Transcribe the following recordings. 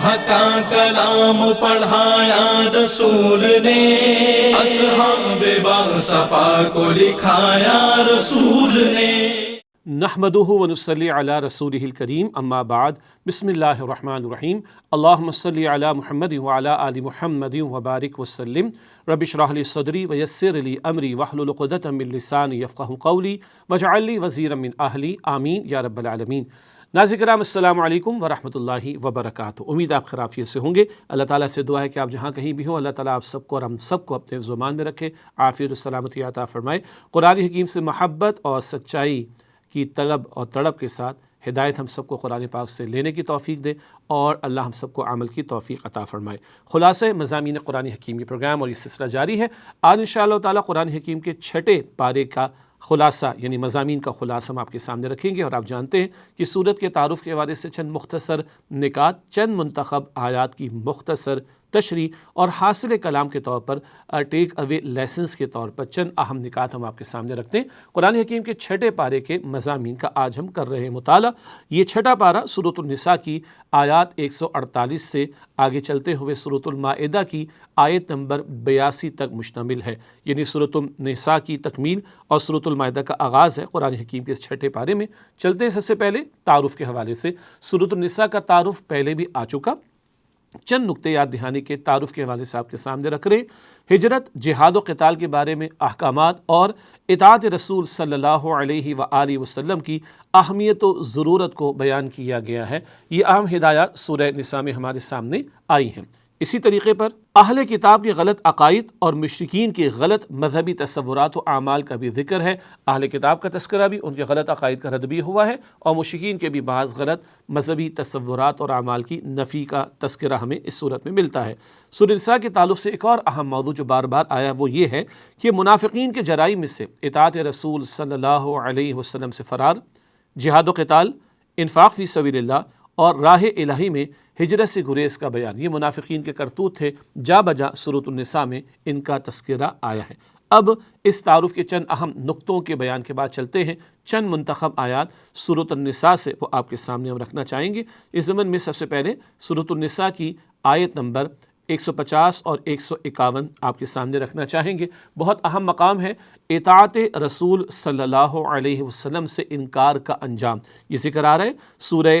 اللہ کا کلام پڑھایا رسول نے، اصحاب باصفا کو لکھایا رسول نے۔ نحمدہ ونصلی علی رسولہ الکریم، اما بعد، بسم اللہ الرحمن الرحیم۔ اللہم صلی علی محمد وعلی آل محمد وبارک وسلم۔ رب اشرح لی صدری ویسر لی امری واحلل عقدۃ من لسانی یفقہوا قولی واجعل لی وزیرا من اہلی، آمین یا رب العالمین۔ ناظرین کرام، السلام علیکم ورحمۃ اللہ وبرکاتہ۔ امید آپ خیریت سے ہوں گے۔ اللہ تعالیٰ سے دعا ہے کہ آپ جہاں کہیں بھی ہوں، اللہ تعالیٰ آپ سب کو اور ہم سب کو اپنے زمان میں رکھے، عافیت و سلامتی عطا فرمائے۔ قرآن حکیم سے محبت اور سچائی کی طلب اور تڑپ کے ساتھ ہدایت ہم سب کو قرآن پاک سے لینے کی توفیق دے، اور اللہ ہم سب کو عمل کی توفیق عطا فرمائے۔ خلاصہ مضامین قرآن حکیم کی پروگرام اور یہ سلسلہ جاری ہے۔ آج انشاءاللہ تعالیٰ قرآن حکیم کے 6 پارے کا خلاصہ یعنی مضامین کا خلاصہ ہم آپ کے سامنے رکھیں گے۔ اور آپ جانتے ہیں کہ سورت کے تعارف کے حوالے سے چند مختصر نکات، چند منتخب آیات کی مختصر تشریح اور حاصل کلام کے طور پر ٹیک اوے لیسنز کے طور پر چند اہم نکات ہم آپ کے سامنے رکھتے ہیں۔ قرآن حکیم کے 6 پارے کے مضامین کا آج ہم کر رہے ہیں مطالعہ۔ یہ 6 پارہ سورۃ النساء کی آیات 148 سے آگے چلتے ہوئے سورۃ المائدہ کی آیت نمبر 82 تک مشتمل ہے، یعنی سورۃ النساء کی تکمیل اور سورۃ المائدہ کا آغاز ہے قرآن حکیم کے اس 6 پارے میں۔ چلتے ہیں سب سے پہلے تعارف کے حوالے سے۔ سورۃ النساء کا تعارف پہلے بھی آ چکا، چند نقطے یاد دہانی کے تعارف کے حوالے سے آپ کے سامنے رکھ رہے ہیں۔ ہجرت، جہاد و قتال کے بارے میں احکامات اور اطاعت رسول صلی اللہ علیہ وآلہ وسلم کی اہمیت و ضرورت کو بیان کیا گیا ہے۔ یہ اہم ہدایات سورہ نساء میں ہمارے سامنے آئی ہیں۔ اسی طریقے پر اہل کتاب کے غلط عقائد اور مشرکین کے غلط مذہبی تصورات و اعمال کا بھی ذکر ہے۔ اہل کتاب کا تذکرہ بھی، ان کے غلط عقائد کا رد بھی ہوا ہے، اور مشرکین کے بھی بعض غلط مذہبی تصورات اور اعمال کی نفی کا تذکرہ ہمیں اس صورت میں ملتا ہے۔ سورۃ النساء کے تعلق سے ایک اور اہم موضوع جو بار بار آیا وہ یہ ہے کہ منافقین کے جرائم میں سے اطاعت رسول صلی اللہ علیہ وسلم سے فرار، جہاد و قتال، انفاق فی سبیل اللہ اور راہ الہی میں ہجرت سے گریز کا بیان، یہ منافقین کے کرتوت تھے، جا بجا سورۃ النساء میں ان کا تذکرہ آیا ہے۔ اب اس تعارف کے چند اہم نقطوں کے بیان کے بعد چلتے ہیں چند منتخب آیات سورۃ النساء سے، وہ آپ کے سامنے ہم رکھنا چاہیں گے۔ اس ضمن میں سب سے پہلے سورۃ النساء کی آیت نمبر 150 اور 151 آپ کے سامنے رکھنا چاہیں گے۔ بہت اہم مقام ہے اطاعت رسول صلی اللہ علیہ وسلم سے انکار کا انجام، یہ ذکر آ رہا ہے۔ سورہ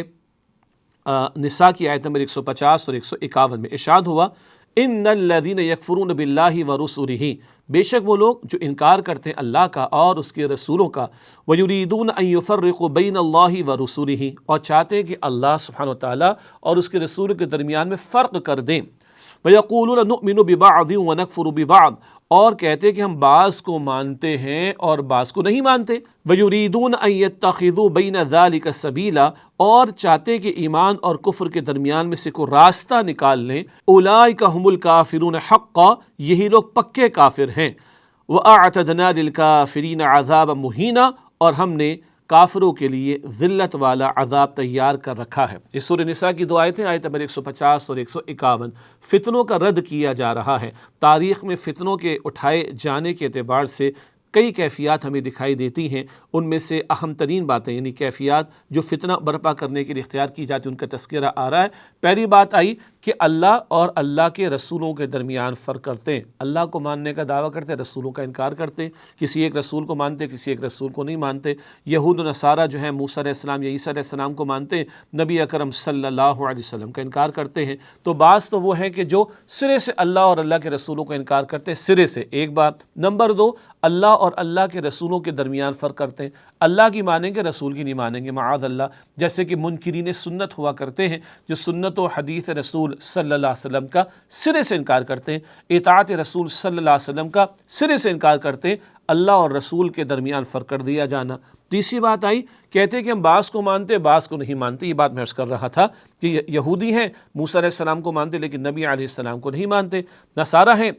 نساء کی آیت نمبر 150 اور 151 میں ارشاد ہوا، ان الذین یکفرون باللہ ورسلہ، بے شک وہ لوگ جو انکار کرتے ہیں اللہ کا اور اس کے رسولوں کا، ویریدون ان یفرقوا بین اللہ ورسلہ، اور چاہتے ہیں کہ اللہ سبحانہ وتعالیٰ اور اس کے رسول کے درمیان میں فرق کر دیں، ویقولون نؤمن ببعض ونکفر ببعض، اور کہتے ہیں کہ ہم بعض کو مانتے ہیں اور بعض کو نہیں مانتے، وَيُرِيدُونَ أَن يَتَّخِذُوا بَيْنَ ذَلِكَ سَبِيلًا، اور چاہتے کہ ایمان اور کفر کے درمیان میں سے کوئی راستہ نکال لیں، أُولَٰئِكَ هُمُ الْكَافِرُونَ حَقًّا، یہی لوگ پکے کافر ہیں، وَأَعْتَدْنَا لِلْكَافِرِينَ عَذَابًا مُهِينًا، اور ہم نے کافروں کے لیے ذلت والا عذاب تیار کر رکھا ہے۔ اس سورہ نساء کی 2 آیتیں، آیت نمبر 150 اور 151، فتنوں کا رد کیا جا رہا ہے۔ تاریخ میں فتنوں کے اٹھائے جانے کے اعتبار سے کئی کیفیات ہمیں دکھائی دیتی ہیں، ان میں سے اہم ترین باتیں یعنی کیفیات جو فتنہ برپا کرنے کے لیے اختیار کی جاتی ہیں ان کا تذکرہ آ رہا ہے۔ پہلی بات آئی کہ اللہ اور اللہ کے رسولوں کے درمیان فرق کرتے ہیں، اللہ کو ماننے کا دعویٰ کرتے ہیں، رسولوں کا انکار کرتے ہیں، کسی ایک رسول کو مانتے ہیں، کسی ایک رسول کو نہیں مانتے۔ یہود و نصارہ جو ہیں موسیٰ علیہ السلام یا عیسیٰ علیہ السلام کو مانتے ہیں، نبی اکرم صلی اللہ علیہ وسلم کا انکار کرتے ہیں۔ تو بعض تو وہ ہیں کہ جو سرے سے اللہ اور اللہ کے رسولوں کا انکار کرتے ہیں، سرے سے، ایک بات۔ نمبر 2، اللہ اور اللہ کے رسولوں کے درمیان فرق کرتے ہیں، اللہ کی مانیں گے، رسول کی نہیں مانیں گے، معاذ اللہ، جیسے کہ منکرین سنت ہوا کرتے ہیں جو سنت و حدیث رسول صلی اللہ علیہ وسلم کا سرے سے انکار کرتے ہیں، اطاعت رسول صلی اللہ علیہ وسلم کا سرے سے انکار کرتے ہیں، اللہ اور رسول کے درمیان فرق کر دیا جانا۔ تیسری بات آئی، کہتے ہیں کہ ہم بعض کو مانتے بعض کو نہیں مانتے۔ یہ بات میں عرض کر رہا تھا کہ یہودی ہیں، موسیٰ علیہ السلام کو مانتے لیکن نبی علیہ السلام کو نہیں مانتے، نصارہ ہیں،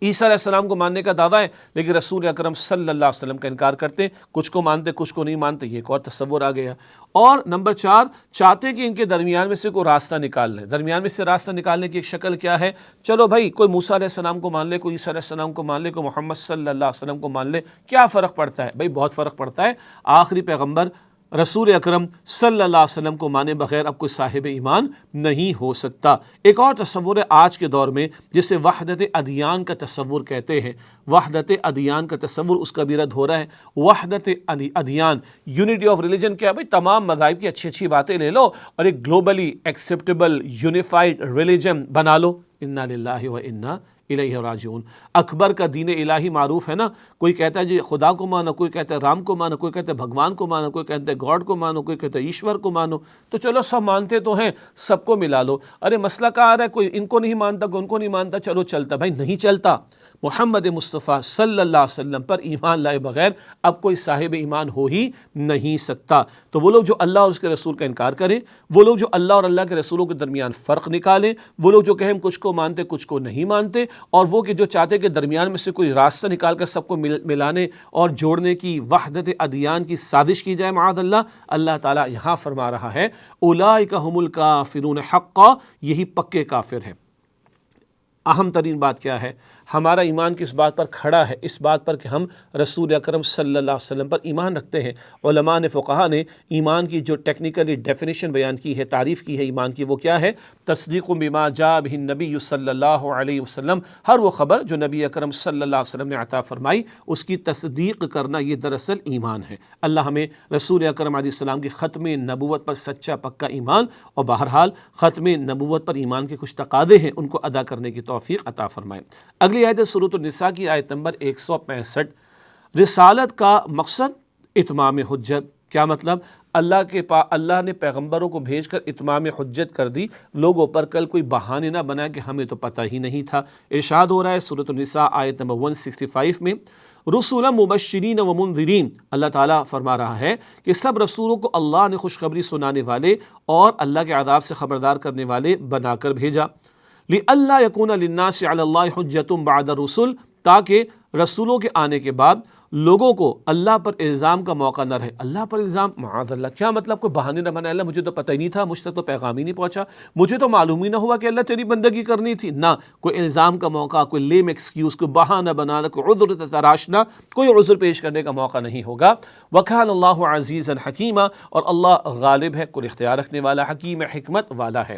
عیسیٰ علیہ السلام کو ماننے کا دعویٰ ہے لیکن رسول اکرم صلی اللہ علیہ وسلم کا انکار کرتے ہیں، کچھ کو مانتے کچھ کو نہیں مانتے، یہ ایک اور تصور آ گیا۔ اور نمبر 4، چاہتے کہ ان کے درمیان میں سے کوئی راستہ نکال لیں۔ درمیان میں سے راستہ نکالنے کی ایک شکل کیا ہے؟ چلو بھائی کوئی موسیٰ علیہ السلام کو مان لے، کوئی عیسیٰ علیہ السلام کو مان لے، کوئی محمد صلی اللہ علیہ وسلم کو مان لے، کیا فرق پڑتا ہے؟ بھائی بہت فرق پڑتا ہے۔ آخری پیغمبر رسول اکرم صلی اللہ علیہ وسلم کو مانے بغیر اب کوئی صاحب ایمان نہیں ہو سکتا۔ ایک اور تصور ہے آج کے دور میں جسے وحدت ادیان کا تصور کہتے ہیں، وحدت ادیان کا تصور، اس کا بھی رد ہو رہا ہے۔ وحدت ادیان، یونٹی آف ریلیجن، کیا بھائی تمام مذاہب کی اچھی اچھی باتیں لے لو اور ایک گلوبلی ایکسیپٹیبل یونیفائڈ ریلیجن بنا لو۔ انا للہ و انا الیہ راجعون۔ اکبر کا دین الہی معروف ہے نا، کوئی کہتا ہے جی خدا کو مانو، کوئی کہتا ہے رام کو مانو، کوئی کہتا ہے بھگوان کو مانو، کوئی کہتا ہے گاڈ کو مانو، کوئی کہتا ہے ایشور کو مانو، تو چلو سب مانتے تو ہیں، سب کو ملا لو۔ ارے مسئلہ کہاں آ رہا ہے، کوئی ان کو نہیں مانتا، کوئی ان کو نہیں مانتا، چلو چلتا، بھائی نہیں چلتا۔ محمد مصطفیٰ صلی اللہ علیہ وسلم پر ایمان لائے بغیر اب کوئی صاحب ایمان ہو ہی نہیں سکتا۔ تو وہ لوگ جو اللہ اور اس کے رسول کا انکار کریں، وہ لوگ جو اللہ اور اللہ کے رسولوں کے درمیان فرق نکالیں، وہ لوگ جو کہیں ہم کچھ کو مانتے کچھ کو نہیں مانتے، اور وہ کہ جو چاہتے کہ درمیان میں سے کوئی راستہ نکال کر سب کو ملانے اور جوڑنے کی وحدت ادیان کی سازش کی جائے، معاذ اللہ، اللہ تعالیٰ یہاں فرما رہا ہے اولئک هم الکافرون حقا، یہی پکے کافر ہیں۔ اہم ترین بات کیا ہے؟ ہمارا ایمان کس بات پر کھڑا ہے؟ اس بات پر کہ ہم رسول اکرم صلی اللہ علیہ وسلم پر ایمان رکھتے ہیں۔ علماء نے، فقہا نے ایمان کی جو ٹیکنیکلی ڈیفینیشن بیان کی ہے، تعریف کی ہے ایمان کی، وہ کیا ہے؟ تصدیق بما جاء بہ النبی صلی اللہ علیہ وسلم، ہر وہ خبر جو نبی اکرم صلی اللہ علیہ وسلم نے عطا فرمائی اس کی تصدیق کرنا، یہ دراصل ایمان ہے۔ اللہ ہمیں رسول اکرم علیہ السلام کی ختم نبوت پر سچا پکا ایمان، اور بہرحال ختم نبوت پر ایمان کے کچھ تقاضے ہیں، ان کو ادا کرنے کی توفیق عطا فرمائے۔ اگلی آیت سورۃ النساء کی آیت نمبر 165۔ رسالت کا مقصد اتمام حجت، کیا مطلب؟ اللہ نے پیغمبروں کو بھیج کر اتمام حجت کر دی، لوگوں پر کل کوئی بہانے نہ بنائے کہ ہمیں تو پتہ ہی نہیں تھا۔ ارشاد ہو رہا ہے سورۃ النساء آیت نمبر 165 میں، رسولا مبشرین و منذرین، اللہ تعالیٰ فرما رہا ہے کہ سب رسولوں کو اللہ نے خوشخبری سنانے والے اور اللہ کے عذاب سے خبردار کرنے والے بنا کر بھیجا۔ لِأَلَّا يَكُونَ لِلنَّاسِ عَلَى اللَّهِ حُجَّةٌ بَعْدَ الرُّسُلِ، تاکہ رسولوں کے آنے کے بعد لوگوں کو اللہ پر الزام کا موقع نہ رہے۔ اللہ پر الزام، معاذ اللہ، کیا مطلب؟ کوئی بہانے نہ بنائے، اللہ مجھے تو پتہ ہی نہیں تھا، مجھ تک تو پیغام ہی نہیں پہنچا، مجھے تو معلوم ہی نہ ہوا کہ اللہ تیری بندگی کرنی تھی۔ نہ کوئی الزام کا موقع، کوئی لیم ایکسکیوز، کوئی بہانہ بنانا، کوئی عذر تراشنا، کوئی عذر پیش کرنے کا موقع نہیں ہوگا۔ وَكَانَ اللَّهُ عَزِيزًا حَكِيمًا، اور اللہ غالب ہے، کل اختیار رکھنے والا، حکیم حکمت والا ہے۔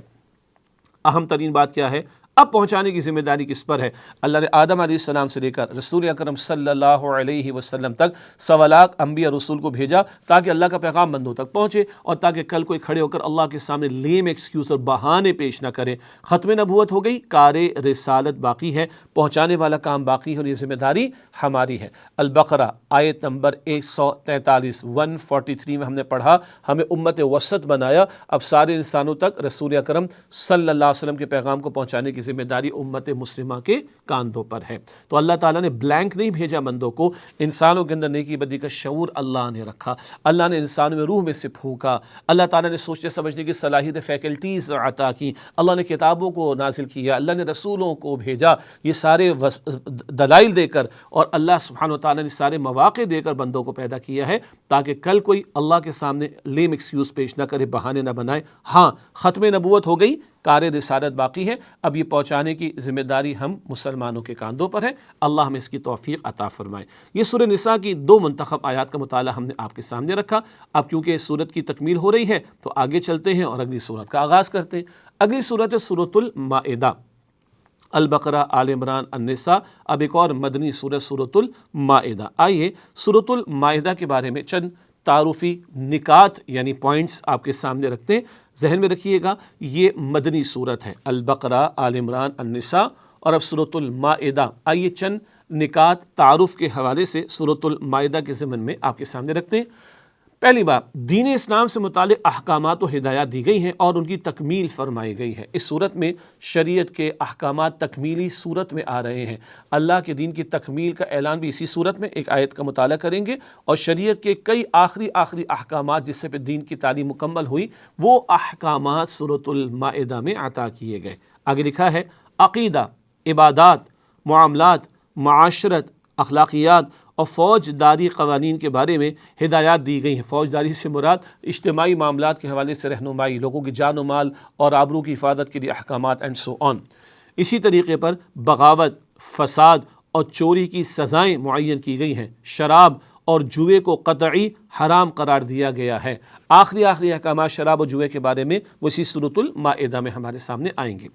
اہم ترین بات کیا ہے؟ اب پہنچانے کی ذمہ داری کس پر ہے؟ اللہ نے آدم علیہ السلام سے لے کر رسول اکرم صلی اللہ علیہ وسلم تک 1.25 انبیاء رسول کو بھیجا تاکہ اللہ کا پیغام بندوں تک پہنچے، اور تاکہ کل کوئی کھڑے ہو کر اللہ کے سامنے لیم ایکسکیوز اور بہانے پیش نہ کرے۔ ختم نبوت ہو گئی، کار رسالت باقی ہے، پہنچانے والا کام باقی ہے، اور یہ ذمہ داری ہماری ہے۔ البقرہ آیت نمبر 143 143 میں ہم نے پڑھا، ہمیں امت وسط بنایا، اب سارے انسانوں تک رسول اکرم صلی اللہ علیہ وسلم کے پیغام کو پہنچانے کی ذمہ داری امت مسلمہ کے کاندھوں پر ہے۔ تو اللہ تعالیٰ نے بلینک نہیں بھیجا بندوں کو، انسانوں کے اندر نیکی بدی کا شعور اللہ نے رکھا، اللہ نے انسانوں میں روح میں سے پھونکا، اللہ تعالیٰ نے سوچنے سمجھنے کی صلاحیت فیکلٹیز عطا کی، اللہ نے کتابوں کو نازل کیا، اللہ نے رسولوں کو بھیجا، یہ سارے دلائل دے کر، اور اللہ سبحانہ و تعالیٰ نے سارے مواقع دے کر بندوں کو پیدا کیا ہے تاکہ کل کوئی اللہ کے سامنے لیم ایکسکیوز پیش نہ کرے، بہانے نہ بنائے۔ ہاں، ختم نبوت ہو گئی، کار رسالت باقی ہے، اب یہ پہنچانے کی ذمہ داری ہم مسلمانوں کے کاندھوں پر ہے۔ اللہ ہمیں اس کی توفیق عطا فرمائے۔ یہ سورہ نساء کی 2 منتخب آیات کا مطالعہ ہم نے آپ کے سامنے رکھا۔ اب کیونکہ اس سورت کی تکمیل ہو رہی ہے تو آگے چلتے ہیں اور اگلی سورت کا آغاز کرتے ہیں۔ اگلی سورت ہے سورۃ المائدہ، البقرہ، آل عمران، النساء، اب ایک اور مدنی سورت سورۃ المائدہ۔ آئیے سورۃ المائدہ کے بارے میں چند تعارفی نکات یعنی پوائنٹس آپ کے سامنے رکھتے ہیں، ذہن میں رکھیے گا۔ یہ مدنی صورت ہے، البقرہ، آل عمران، النساء، اور اب سورۃ المائدہ۔ آئیے چند نکات تعارف کے حوالے سے سورۃ المائدہ کے ضمن میں آپ کے سامنے رکھتے ہیں۔ پہلی بات، دین اسلام سے متعلق احکامات و ہدایات دی گئی ہیں اور ان کی تکمیل فرمائی گئی ہے۔ اس صورت میں شریعت کے احکامات تکمیلی صورت میں آ رہے ہیں۔ اللہ کے دین کی تکمیل کا اعلان بھی اسی صورت میں، ایک آیت کا مطالعہ کریں گے، اور شریعت کے کئی آخری احکامات جس سے پہ دین کی تعلیم مکمل ہوئی، وہ احکامات سورۃ المائدہ میں عطا کیے گئے۔ آگے لکھا ہے، عقیدہ، عبادات، معاملات، معاشرت، اخلاقیات اور فوج داری قوانین کے بارے میں ہدایات دی گئی ہیں۔ فوج داری سے مراد اجتماعی معاملات کے حوالے سے رہنمائی، لوگوں کی جان و مال اور آبرو کی حفاظت کے لیے احکامات اینڈ سو آن۔ اسی طریقے پر بغاوت، فساد اور چوری کی سزائیں معین کی گئی ہیں۔ شراب اور جوئے کو قطعی حرام قرار دیا گیا ہے۔ آخری احکامات شراب و جوئے کے بارے میں وہ اسی سورۃ المائدہ میں ہمارے سامنے آئیں گے۔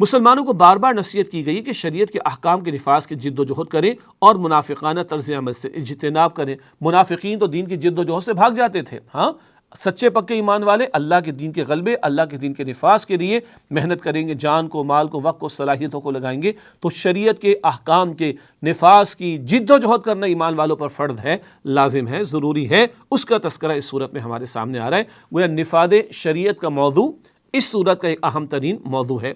مسلمانوں کو بار بار نصیحت کی گئی کہ شریعت کے احکام کے نفاذ کی جد و جہد کریں اور منافقانہ طرز عمل سے اجتناب کریں۔ منافقین تو دین کی جد و جہد سے بھاگ جاتے تھے، ہاں سچے پکے ایمان والے اللہ کے دین کے غلبے، اللہ کے دین کے نفاذ کے لیے محنت کریں گے، جان کو، مال کو، وقت کو، صلاحیتوں کو لگائیں گے، تو شریعت کے احکام کے نفاذ کی جد و جہد کرنا ایمان والوں پر فرض ہے، لازم ہے، ضروری ہے۔ اس کا تذکرہ اس صورت میں ہمارے سامنے آ رہا ہے۔ گویا نفاذ شریعت کا موضوع اس صورت کا ایک اہم ترین موضوع ہے۔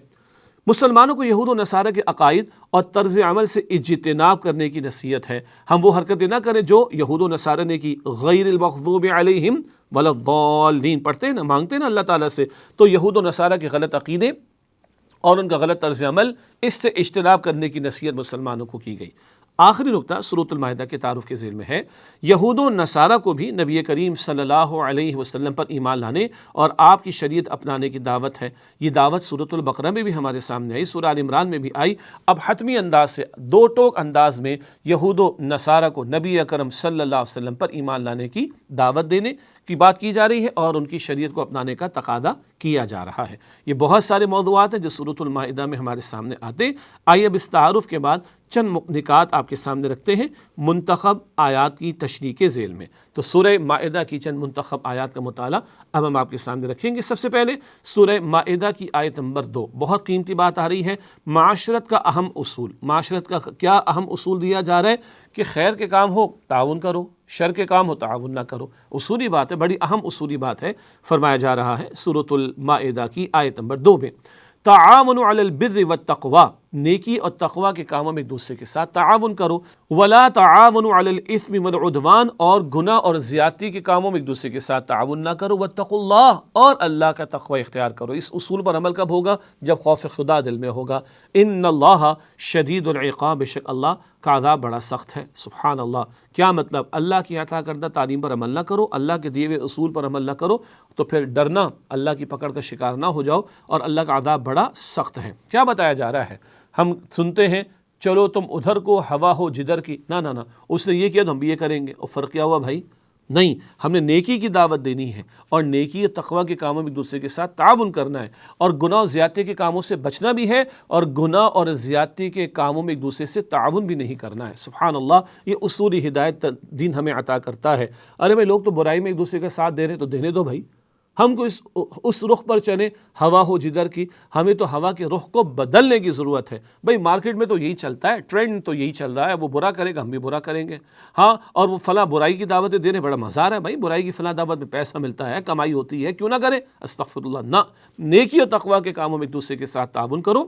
مسلمانوں کو یہود و نصارہ کے عقائد اور طرز عمل سے اجتناب کرنے کی نصیحت ہے۔ ہم وہ حرکتیں نہ کریں جو یہود و نصارہ نے کی، غیر المغضوب علیہم ولا الضالین، پڑھتے ہیں نا، مانگتے ہیں نا اللہ تعالیٰ سے، تو یہود و نصارہ کے غلط عقیدے اور ان کا غلط طرز عمل، اس سے اجتناب کرنے کی نصیحت مسلمانوں کو کی گئی۔ آخری نقطہ سورۃ المائدہ کے تعارف کے ذیل میں ہے، یہود و نصارہ کو بھی نبی کریم صلی اللہ علیہ وسلم پر ایمان لانے اور آپ کی شریعت اپنانے کی دعوت ہے۔ یہ دعوت سورۃ البقرہ میں بھی ہمارے سامنے آئی، سورہ آل عمران میں بھی آئی۔ اب حتمی انداز سے، دو ٹوک انداز میں یہود و نصارہ کو نبی اکرم صلی اللہ علیہ وسلم پر ایمان لانے کی دعوت دینے کی بات کی جا رہی ہے اور ان کی شریعت کو اپنانے کا تقاضا کیا جا رہا ہے۔ یہ بہت سارے موضوعات ہیں جو سورۃ المائدہ میں ہمارے سامنے آتے ہیں۔ آئیے اب اس تعارف کے بعد چند نکات آپ کے سامنے رکھتے ہیں منتخب آیات کی تشریح کے ذیل میں۔ تو سورہ مائدہ کی چند منتخب آیات کا مطالعہ اب ہم آپ کے سامنے رکھیں گے۔ سب سے پہلے سورہ مائدہ کی آیت نمبر 2، بہت قیمتی بات آ رہی ہے، معاشرت کا اہم اصول۔ معاشرت کا کیا اہم اصول دیا جا رہا ہے کہ خیر کے کام ہو تعاون کرو، شر کے کام ہو تعاون نہ کرو۔ اصولی بات ہے، بڑی اہم اصولی بات ہے۔ فرمایا جا رہا ہے سورۃ المائدہ کی آیت نمبر 2 میں، تعاونوا علی البر والتقوی، نیکی اور تقوی کے کاموں میں ایک دوسرے کے ساتھ تعاون کرو، ولا تعاونوا علی الاثم والعدوان، اور گناہ اور زیادتی کے کاموں میں ایک دوسرے کے ساتھ تعاون نہ کرو، واتقوا اللہ، اور اللہ کا تقوی اختیار کرو۔ اس اصول پر عمل کب ہوگا؟ جب خوف خدا دل میں ہوگا۔ ان اللہ شدید العقاب، بے شک اللہ کا عذاب بڑا سخت ہے۔ سبحان اللہ، کیا مطلب؟ اللہ کی عطا کردہ تعلیم پر عمل نہ کرو، اللہ کے دیے ہوئے اصول پر عمل نہ کرو تو پھر ڈرنا اللہ کی پکڑ کا شکار نہ ہو جاؤ، اور اللہ کا عذاب بڑا سخت ہے۔ کیا بتایا جا رہا ہے؟ ہم سنتے ہیں چلو تم ادھر کو ہوا ہو جدھر کی، نہ نہ نہ، اس نے یہ کیا تو ہم بھی یہ کریں گے، اور فرق کیا ہوا بھائی؟ نہیں، ہم نے نیکی کی دعوت دینی ہے، اور نیکی اور تقوی کے کاموں میں ایک دوسرے کے ساتھ تعاون کرنا ہے، اور گناہ اور زیادتی کے کاموں سے بچنا بھی ہے، اور گناہ اور زیادتی کے کاموں میں ایک دوسرے سے تعاون بھی نہیں کرنا ہے۔ سبحان اللہ، یہ اصولی ہدایت دین ہمیں عطا کرتا ہے۔ ارے بھائی، لوگ تو برائی میں ایک دوسرے کا ساتھ دے رہے ہیں تو دینے دو بھائی، ہم کو اس رخ پر چلیں، ہوا ہو جدھر کی۔ ہمیں تو ہوا کے رخ کو بدلنے کی ضرورت ہے۔ بھائی مارکیٹ میں تو یہی چلتا ہے، ٹرینڈ تو یہی چل رہا ہے، وہ برا کرے گا ہم بھی برا کریں گے، ہاں، اور وہ فلاں برائی کی دعوتیں دے رہے، بڑا مزہ آ رہا ہے بھائی، برائی کی فلاں دعوت میں پیسہ ملتا ہے، کمائی ہوتی ہے، کیوں نہ کرے؟ استغفر اللہ، نہ، نیکی اور تقوی کے کاموں میں ایک دوسرے کے ساتھ تعاون کرو،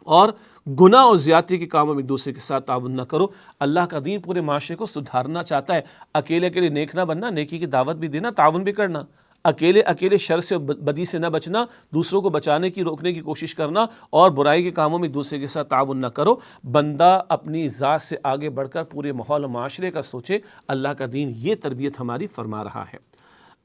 اور گناہ اور زیادتی کے کاموں میں ایک دوسرے کے ساتھ تعاون نہ کرو۔ اللہ کا دین پورے معاشرے کو سدھارنا چاہتا ہے۔ اکیلے اکیلے نیک نہ بننا، نیکی کی دعوت بھی دینا، تعاون بھی کرنا، اکیلے شر سے بدی سے نہ بچنا، دوسروں کو بچانے کی روکنے کی کوشش کرنا، اور برائی کے کاموں میں ایک دوسرے کے ساتھ تعاون نہ کرو۔ بندہ اپنی ذات سے آگے بڑھ کر پورے ماحول و معاشرے کا سوچے۔ اللہ کا دین یہ تربیت ہماری فرما رہا ہے۔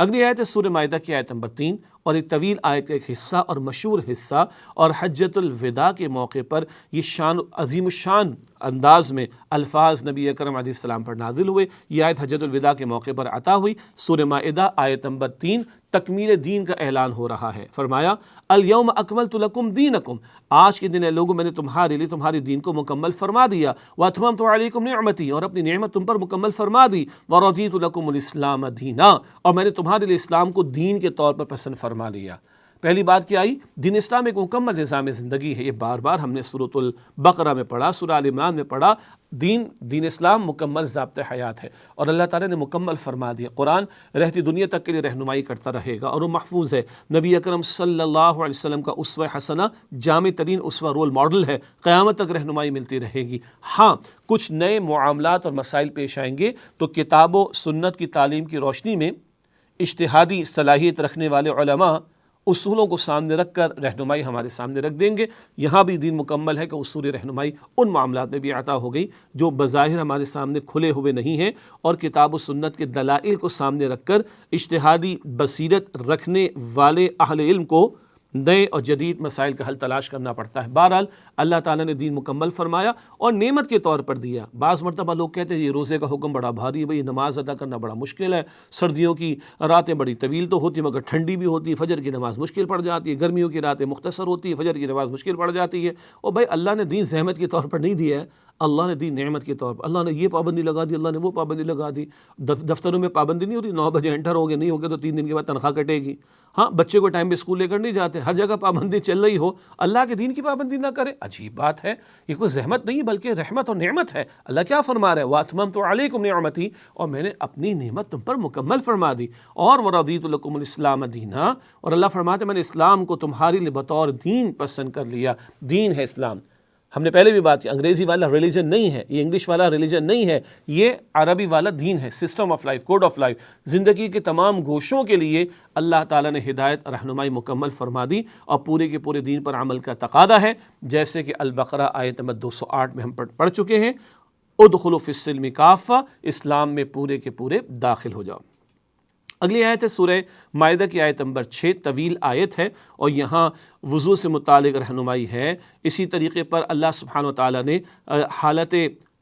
اگلی آیت ہے سورہ مائدہ کی آیت نمبر 3، اور ایک طویل آیت کا ایک حصہ اور مشہور حصہ، اور حجۃ الوداع کے موقع پر یہ عظیم الشان انداز میں الفاظ نبی اکرم علیہ السلام پر نازل ہوئے۔ یہ آیت حجۃ الوداع کے موقع پر عطا ہوئی۔ سورہ مائدہ آیت نمبر 3 تکمیل دین کا اعلان ہو رہا ہے۔ فرمایا الیوم اکملت لکم دینکم، آج کے دن اے لوگوں میں نے تمہارے لیے تمہارے دین کو مکمل فرما دیا، واتممت علیکم نعمتی، اور اپنی نعمت تم پر مکمل فرما دی، ورضیت لکم الاسلام دینا، اور میں نے تمہارے لیے اسلام کو دین کے طور پر پسند فرما لیا۔ پہلی بات کیا آئی؟ دین اسلام ایک مکمل نظام زندگی ہے۔ یہ بار بار ہم نے سورۃ البقرہ میں پڑھا، سورہ آل عمران میں پڑھا۔ دین اسلام مکمل ضابطۂ حیات ہے، اور اللہ تعالیٰ نے مکمل فرما دیا۔ قرآن رہتی دنیا تک کے لیے رہنمائی کرتا رہے گا، اور وہ محفوظ ہے۔ نبی اکرم صلی اللہ علیہ وسلم کا اسوہ حسنہ، جامع ترین اسوہ، رول ماڈل ہے، قیامت تک رہنمائی ملتی رہے گی۔ ہاں، کچھ نئے معاملات اور مسائل پیش آئیں گے تو کتاب و سنت کی تعلیم کی روشنی میں اجتہادی صلاحیت رکھنے والے علماء اصولوں کو سامنے رکھ کر رہنمائی ہمارے سامنے رکھ دیں گے۔ یہاں بھی دین مکمل ہے کہ اصول رہنمائی ان معاملات میں بھی عطا ہو گئی جو بظاہر ہمارے سامنے کھلے ہوئے نہیں ہیں، اور کتاب و سنت کے دلائل کو سامنے رکھ کر اجتہادی بصیرت رکھنے والے اہل علم کو نئے اور جدید مسائل کا حل تلاش کرنا پڑتا ہے۔ بہرحال اللہ تعالیٰ نے دین مکمل فرمایا اور نعمت کے طور پر دیا۔ بعض مرتبہ لوگ کہتے ہیں یہ روزے کا حکم بڑا بھاری ہے، بھئی نماز ادا کرنا بڑا مشکل ہے، سردیوں کی راتیں بڑی طویل تو ہوتی مگر ٹھنڈی بھی ہوتی ہے، فجر کی نماز مشکل پڑ جاتی ہے، گرمیوں کی راتیں مختصر ہوتی ہے، فجر کی نماز مشکل پڑ جاتی ہے۔ اور بھائی اللہ نے دین زحمت کے طور پر نہیں دیا ہے، اللہ نے دین نعمت کے طور پر، اللہ نے یہ پابندی لگا دی، اللہ نے وہ پابندی لگا دی۔ دفتروں میں پابندی نہیں ہوتی 9 بجے انٹر ہو گئے، نہیں ہو گئے تو 3 دن کے بعد تنخواہ کٹے گی۔ ہاں بچے کو ٹائم پہ اسکول لے کر نہیں جاتے، ہر جگہ پابندی چل رہی ہو، اللہ کے دین کی پابندی نہ کرے، عجیب بات ہے۔ یہ کوئی زحمت نہیں بلکہ رحمت اور نعمت ہے۔ اللہ کیا فرما رہا ہے؟ وَأَتْمَمْتُ عَلَيْكُمْ نِعْمَتِي، اور میں نے اپنی نعمت تم پر مکمل فرما دی، اور وَرَضِيتُ لَكُمُ الْإِسْلَامَ دِينًا، اور اللہ فرماتے ہیں میں نے اسلام کو تمہارے لیے بطور دین پسند کر لیا۔ دین ہے اسلام۔ ہم نے پہلے بھی بات کی، انگریزی والا ریلیجن نہیں ہے، یہ انگلش والا ریلیجن نہیں ہے، یہ عربی والا دین ہے، system of life, code of life. زندگی کے تمام گوشوں کے لیے اللہ تعالیٰ نے ہدایت رہنمائی مکمل فرما دی اور پورے کے پورے دین پر عمل کا تقاضا ہے، جیسے کہ البقرہ آیت نمبر 208 میں ہم پڑھ چکے ہیں، ادخلوا فی السلم کافہ، اسلام میں پورے کے پورے داخل ہو جاؤ۔ اگلی آیت ہے سورہ مائدہ کی آیت نمبر 6، طویل آیت ہے اور یہاں وضو سے متعلق رہنمائی ہے۔ اسی طریقے پر اللہ سبحانہ و تعالیٰ نے حالت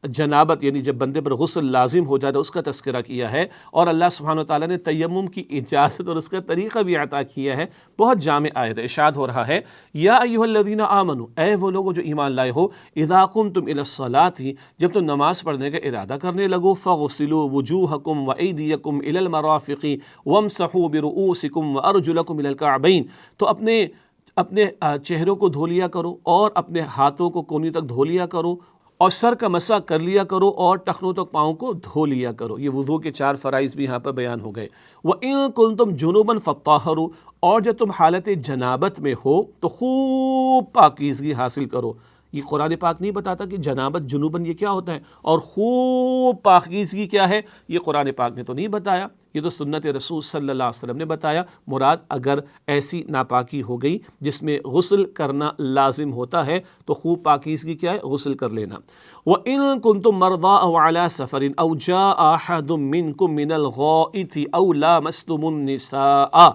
جنابت یعنی جب بندے پر غسل لازم ہو جاتا ہے اس کا تذکرہ کیا ہے، اور اللہ سبحانہ و تعالیٰ نے تیمم کی اجازت اور اس کا طریقہ بھی عطا کیا ہے۔ بہت جامع آیت ہے، ارشاد ہو رہا ہے یا ایھا الذین آمنوا، اے وہ لوگو جو ایمان لائے ہو، اذا قمتم الی الصلاۃ، جب تم نماز پڑھنے کا ارادہ کرنے لگو، فاغسلوا وجوہکم وایدیکم الی المرافق وامسحوا برؤوسکم وارجلکم الی الکعبین، تو اپنے چہروں کو دھو لیا کرو اور اپنے ہاتھوں کو کونی تک دھو لیا کرو اور سر کا مسح کر لیا کرو اور ٹخنوں تک پاؤں کو دھو لیا کرو۔ یہ وضو کے 4 فرائض بھی یہاں پر بیان ہو گئے۔ وَإِن كُنتُمْ جُنُوبًا فَطَّهِّرُوا، اور جب تم حالت جنابت میں ہو تو خوب پاکیزگی حاصل کرو۔ یہ قرآن پاک نہیں بتاتا کہ جنابت جنوباً یہ کیا ہوتا ہے اور خوب پاکیزگی کیا ہے، یہ قرآن پاک نے تو نہیں بتایا، یہ تو سنت رسول صلی اللہ علیہ وسلم نے بتایا۔ مراد اگر ایسی ناپاکی ہو گئی جس میں غسل کرنا لازم ہوتا ہے تو خوب پاکیزگی کیا ہے، غسل کر لینا۔ وَإِن كُنتُم مَرْضَىٰ أَوْ عَلَىٰ سَفَرٍ أَوْ جَاءَ أَحَدٌ مِّنكُم مِّنَ الْغَائِطِ أَوْ لَامَسْتُمُ النِّسَاءَ،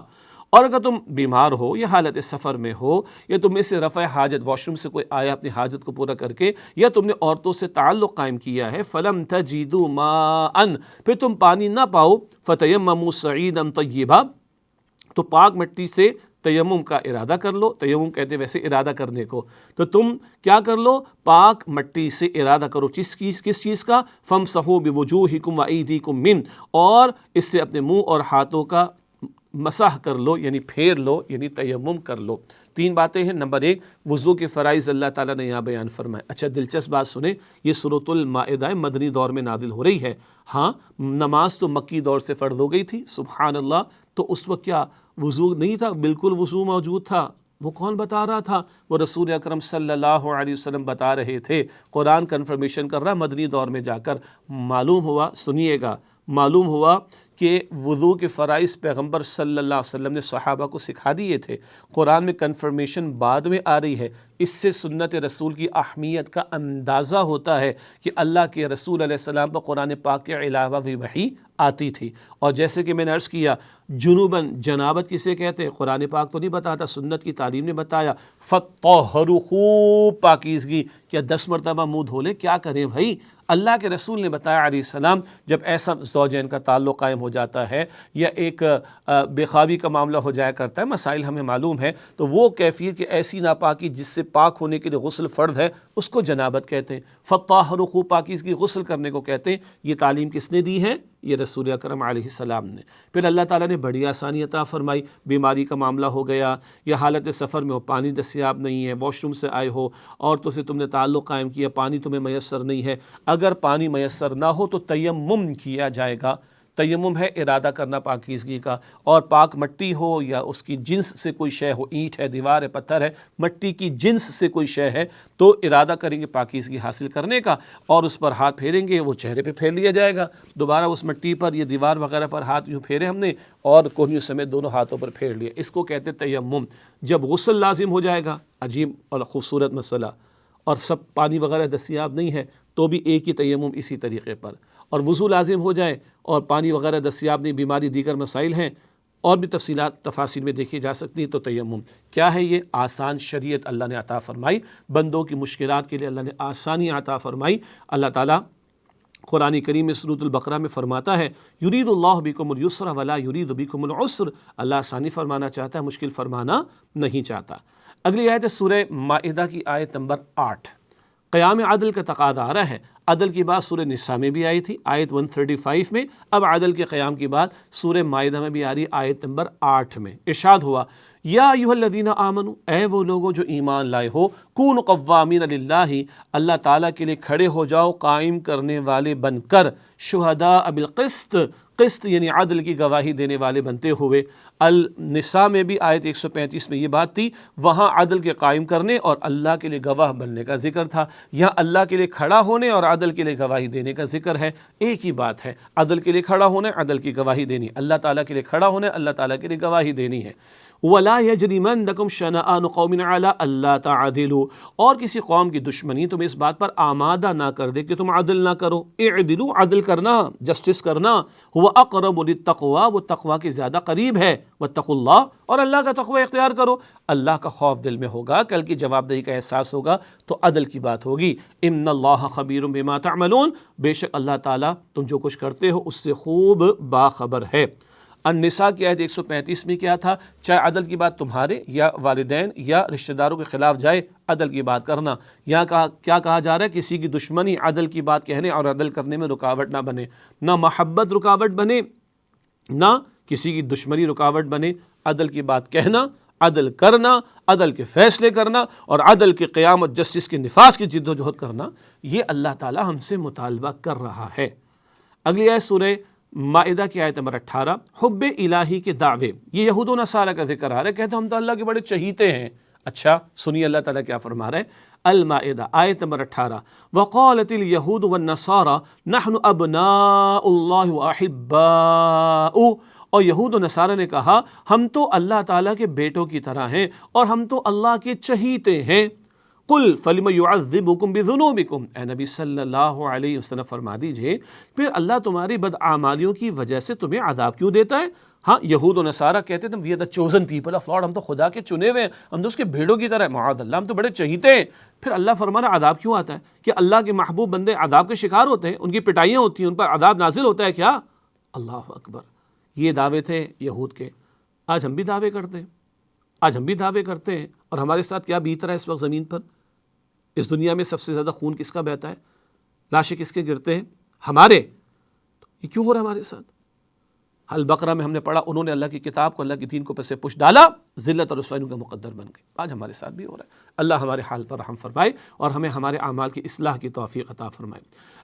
اور اگر تم بیمار ہو یا حالت سفر میں ہو یا تم میں سے رفع حاجت واش روم سے کوئی آیا اپنی حاجت کو پورا کر کے، یا تم نے عورتوں سے تعلق قائم کیا ہے، فَلَمْ تَجِدُوا مَاءً، پھر تم پانی نہ پاؤ، فَتَيَمَّمُوا صَعِيدًا طَيِّبًا، تو پاک مٹی سے تیمم کا ارادہ کر لو۔ تیمم کہتے ہیں ویسے ارادہ کرنے کو، تو تم کیا کر لو، پاک مٹی سے ارادہ کرو۔ کس چیز کا؟ فَامْسَحُوا بِوُجُوهِكُمْ وَأَيْدِيكُمْ مِنْ، اور اس سے اپنے منہ اور ہاتھوں کا مسح کر لو، یعنی پھیر لو، یعنی تیمم کر لو۔ 3 باتیں ہیں۔ نمبر 1، وضو کے فرائض اللہ تعالیٰ نے یہاں بیان فرمائے۔ اچھا دلچسپ بات سنیں، یہ سورۃ المائدہ مدنی دور میں نازل ہو رہی ہے۔ ہاں نماز تو مکی دور سے فرض ہو گئی تھی، سبحان اللہ، تو اس وقت کیا وضو نہیں تھا؟ بالکل وضو موجود تھا۔ وہ کون بتا رہا تھا؟ وہ رسول اکرم صلی اللہ علیہ وسلم بتا رہے تھے۔ قرآن کنفرمیشن کر رہا مدنی دور میں جا کر۔ معلوم ہوا، سنیے گا، معلوم ہوا کہ وضو کے فرائض پیغمبر صلی اللہ علیہ وسلم نے صحابہ کو سکھا دیے تھے، قرآن میں کنفرمیشن بعد میں آ رہی ہے۔ اس سے سنت رسول کی اہمیت کا اندازہ ہوتا ہے کہ اللہ کے رسول علیہ السلام پر قرآن پاک کے علاوہ بھی وحی آتی تھی۔ اور جیسے کہ میں نے عرض کیا، جنوباً جنابت کسے کہتے ہیں؟ قرآن پاک تو نہیں بتاتا، سنت کی تعلیم نے بتایا۔ فَطَّهِّرُوا، خوب پاکیزگی، کیا 10 مرتبہ منہ دھو لیں؟ کیا کریں بھائی؟ اللہ کے رسول نے بتایا علیہ السلام، جب ایسا زوجین کا تعلق قائم ہو جاتا ہے یا ایک بے خوابی کا معاملہ ہو جایا کرتا ہے، مسائل ہمیں معلوم ہے، تو وہ کیفیت کہ ایسی ناپاکی جس سے پاک ہونے کے لیے غسل فرض ہے اس کو جنابت کہتے ہیں۔ فَطَّهِرُوا، خوب پاکیزگی، غسل کرنے کو کہتے ہیں۔ یہ تعلیم کس نے دی ہے؟ یہ رسول اکرم علیہ السلام نے۔ پھر اللہ تعالیٰ نے بڑی آسانی عطا فرمائی، بیماری کا معاملہ ہو گیا یا حالت سفر میں ہو، پانی دستیاب نہیں ہے، واش روم سے آئے ہو، عورتوں سے تم نے تعلق قائم کیا، پانی تمہیں میسر نہیں ہے، اگر پانی میسر نہ ہو تو تیمم کیا جائے گا۔ تیمم ہے ارادہ کرنا پاکیزگی کا، اور پاک مٹی ہو یا اس کی جنس سے کوئی شے ہو، اینٹ ہے، دیوار ہے، پتھر ہے، مٹی کی جنس سے کوئی شے ہے تو ارادہ کریں گے پاکیزگی حاصل کرنے کا اور اس پر ہاتھ پھیریں گے، وہ چہرے پہ پھیر لیا جائے گا۔ دوبارہ اس مٹی پر یا دیوار وغیرہ پر ہاتھ یوں پھیرے ہم نے اور کوہنیوں سمیت دونوں ہاتھوں پر پھیر لیا، اس کو کہتے تیمم۔ جب غسل لازم ہو جائے گا، عجیب اور خوبصورت مسئلہ، اور سب پانی وغیرہ دستیاب نہیں ہے تو بھی ایک ہی تیمم اسی طریقے پر، اور وضو لازم ہو جائے اور پانی وغیرہ دستیاب نہیں، بیماری دیگر مسائل ہیں، اور بھی تفصیلات تفاصیل میں دیکھی جا سکتی ہیں۔ تو تیمم کیا ہے؟ یہ آسان شریعت اللہ نے عطا فرمائی، بندوں کی مشکلات کے لیے اللہ نے آسانی عطا فرمائی۔ اللہ تعالیٰ قرآن کریم میں سورۃ البقرہ میں فرماتا ہے یرید اللہ بکم اليسر ولا یرید بکم العسر، اللہ آسانی فرمانا چاہتا ہے، مشکل فرمانا نہیں چاہتا۔ اگلی آیت ہے سورہ مائدہ کی آیت نمبر 8۔ قیام عدل کا تقاضا آ رہا ہے۔ عدل کی بات سورہ نساء میں بھی آئی تھی آیت 135 میں، اب عدل کے قیام کی بات سورہ مائدہ میں بھی آ رہی آیت نمبر 8 میں۔ ارشاد ہوا یا ایھا الذین آمنوا، اے وہ لوگوں جو ایمان لائے ہو، کونوا قوامین للہ، اللہ تعالیٰ کے لیے کھڑے ہو جاؤ قائم کرنے والے بن کر، شہداء بالقسط، قسط یعنی عدل کی گواہی دینے والے بنتے ہوئے۔ النساء میں بھی آیت 135 میں یہ بات تھی، وہاں عدل کے قائم کرنے اور اللہ کے لیے گواہ بننے کا ذکر تھا، یہاں اللہ کے لیے کھڑا ہونے اور عدل کے لیے گواہی دینے کا ذکر ہے، ایک ہی بات ہے، عدل کے لیے کھڑا ہونا، عدل کی گواہی دینی، اللہ تعالیٰ کے لیے کھڑا ہونا، اللہ تعالیٰ کے لیے گواہی دینی ہے۔ وَلَا يَجْرِمَنَّكُمْ شَنَآنُ قَوْمٍ عَلَىٰ أَلَّا تَعْدِلُوا، اور کسی قوم کی دشمنی تمہیں اس بات پر آمادہ نہ کر دے کہ تم عدل نہ کرو۔ اعدلوا، عدل کرنا، جسٹس کرنا، هُوَ أَقْرَبُ لِلتَّقْوَىٰ، وہ تقویٰ کے زیادہ قریب ہے، وَاتَّقُوا اللَّهَ، اور اللہ کا تقوی اختیار کرو، اللہ کا خوف دل میں ہوگا، کل کی جواب دہی کا احساس ہوگا تو عدل کی بات ہوگی۔ إِنَّ اللَّهَ خَبِيرٌ بِمَا تَعْمَلُونَ، بے شک اللہ تعالیٰ تم جو کچھ کرتے ہو اس سے خوب باخبر ہے۔ النساء کی آیت 135 میں کیا تھا؟ چاہے عدل کی بات تمہارے یا والدین یا رشتہ داروں کے خلاف جائے، عدل کی بات کرنا۔ یہاں کیا کہا جا رہا ہے؟ کسی کی دشمنی عدل کی بات کہنے اور عدل کرنے میں رکاوٹ نہ بنے، نہ محبت رکاوٹ بنے، نہ کسی کی دشمنی رکاوٹ بنے۔ عدل کی بات کہنا، عدل کرنا، عدل کے فیصلے کرنا اور عدل کے قیام اور جسٹس کے نفاذ کی جد و جہد کرنا، یہ اللہ تعالیٰ ہم سے مطالبہ کر رہا ہے۔ اگلی آیت سورہ مائدہ کی آیت نمبر 18، حب الہی کے دعوے، یہ یہود و نصارہ کا ذکر آ رہا ہے، کہتے ہیں ہم تو اللہ کے بڑے چہیتے ہیں۔ اچھا سنیے اللہ تعالیٰ کیا فرما رہے ہیں۔ المائدہ آیت نمبر 18، وقالت اليہود والنصارى نحن ابناء اللہ واحباؤہ، اور یہود و نصارہ نے کہا ہم تو اللہ تعالیٰ کے بیٹوں کی طرح ہیں اور ہم تو اللہ کے چہیتے ہیں۔ قل فلم يعذبكم بذنوبكم، اے نبی صلی اللہ علیہ وسلم فرما دیجئے پھر اللہ تمہاری بدعمالیوں کی وجہ سے تمہیں عذاب کیوں دیتا ہے؟ ہاں یہود و نصارہ کہتے تھے we are the chosen people of Lord, ہم تو خدا کے چنے ہوئے ہیں، ہم تو اس کے بھیڑوں کی طرح، معاذ اللہ ہم تو بڑے چہیتے ہیں۔ پھر اللہ فرمانا عذاب کیوں آتا ہے؟ کہ اللہ کے محبوب بندے عذاب کے شکار ہوتے ہیں، ان کی پٹائیاں ہوتی ہیں، ان پر عذاب نازل ہوتا ہے کیا؟ اللہ اکبر، یہ دعوے تھے یہود کے۔ آج ہم بھی دعوے کرتے ہیں، آج ہم بھی دعوے کرتے ہیں، اور ہمارے ساتھ کیا بیت رہا ہے اس وقت زمین پر؟ اس دنیا میں سب سے زیادہ خون کس کا بہتا ہے؟ لاشیں کس کے گرتے ہیں؟ ہمارے۔ یہ کیوں ہو رہا ہے ہمارے ساتھ؟ البقرہ میں ہم نے پڑھا انہوں نے اللہ کی کتاب کو، اللہ کے دین کو پس پش ڈالا، ذلت اور رسوائی کا مقدر بن گئی۔ آج ہمارے ساتھ بھی ہو رہا ہے۔ اللہ ہمارے حال پر رحم فرمائے اور ہمیں ہمارے اعمال کی اصلاح کی توفیق عطا فرمائے۔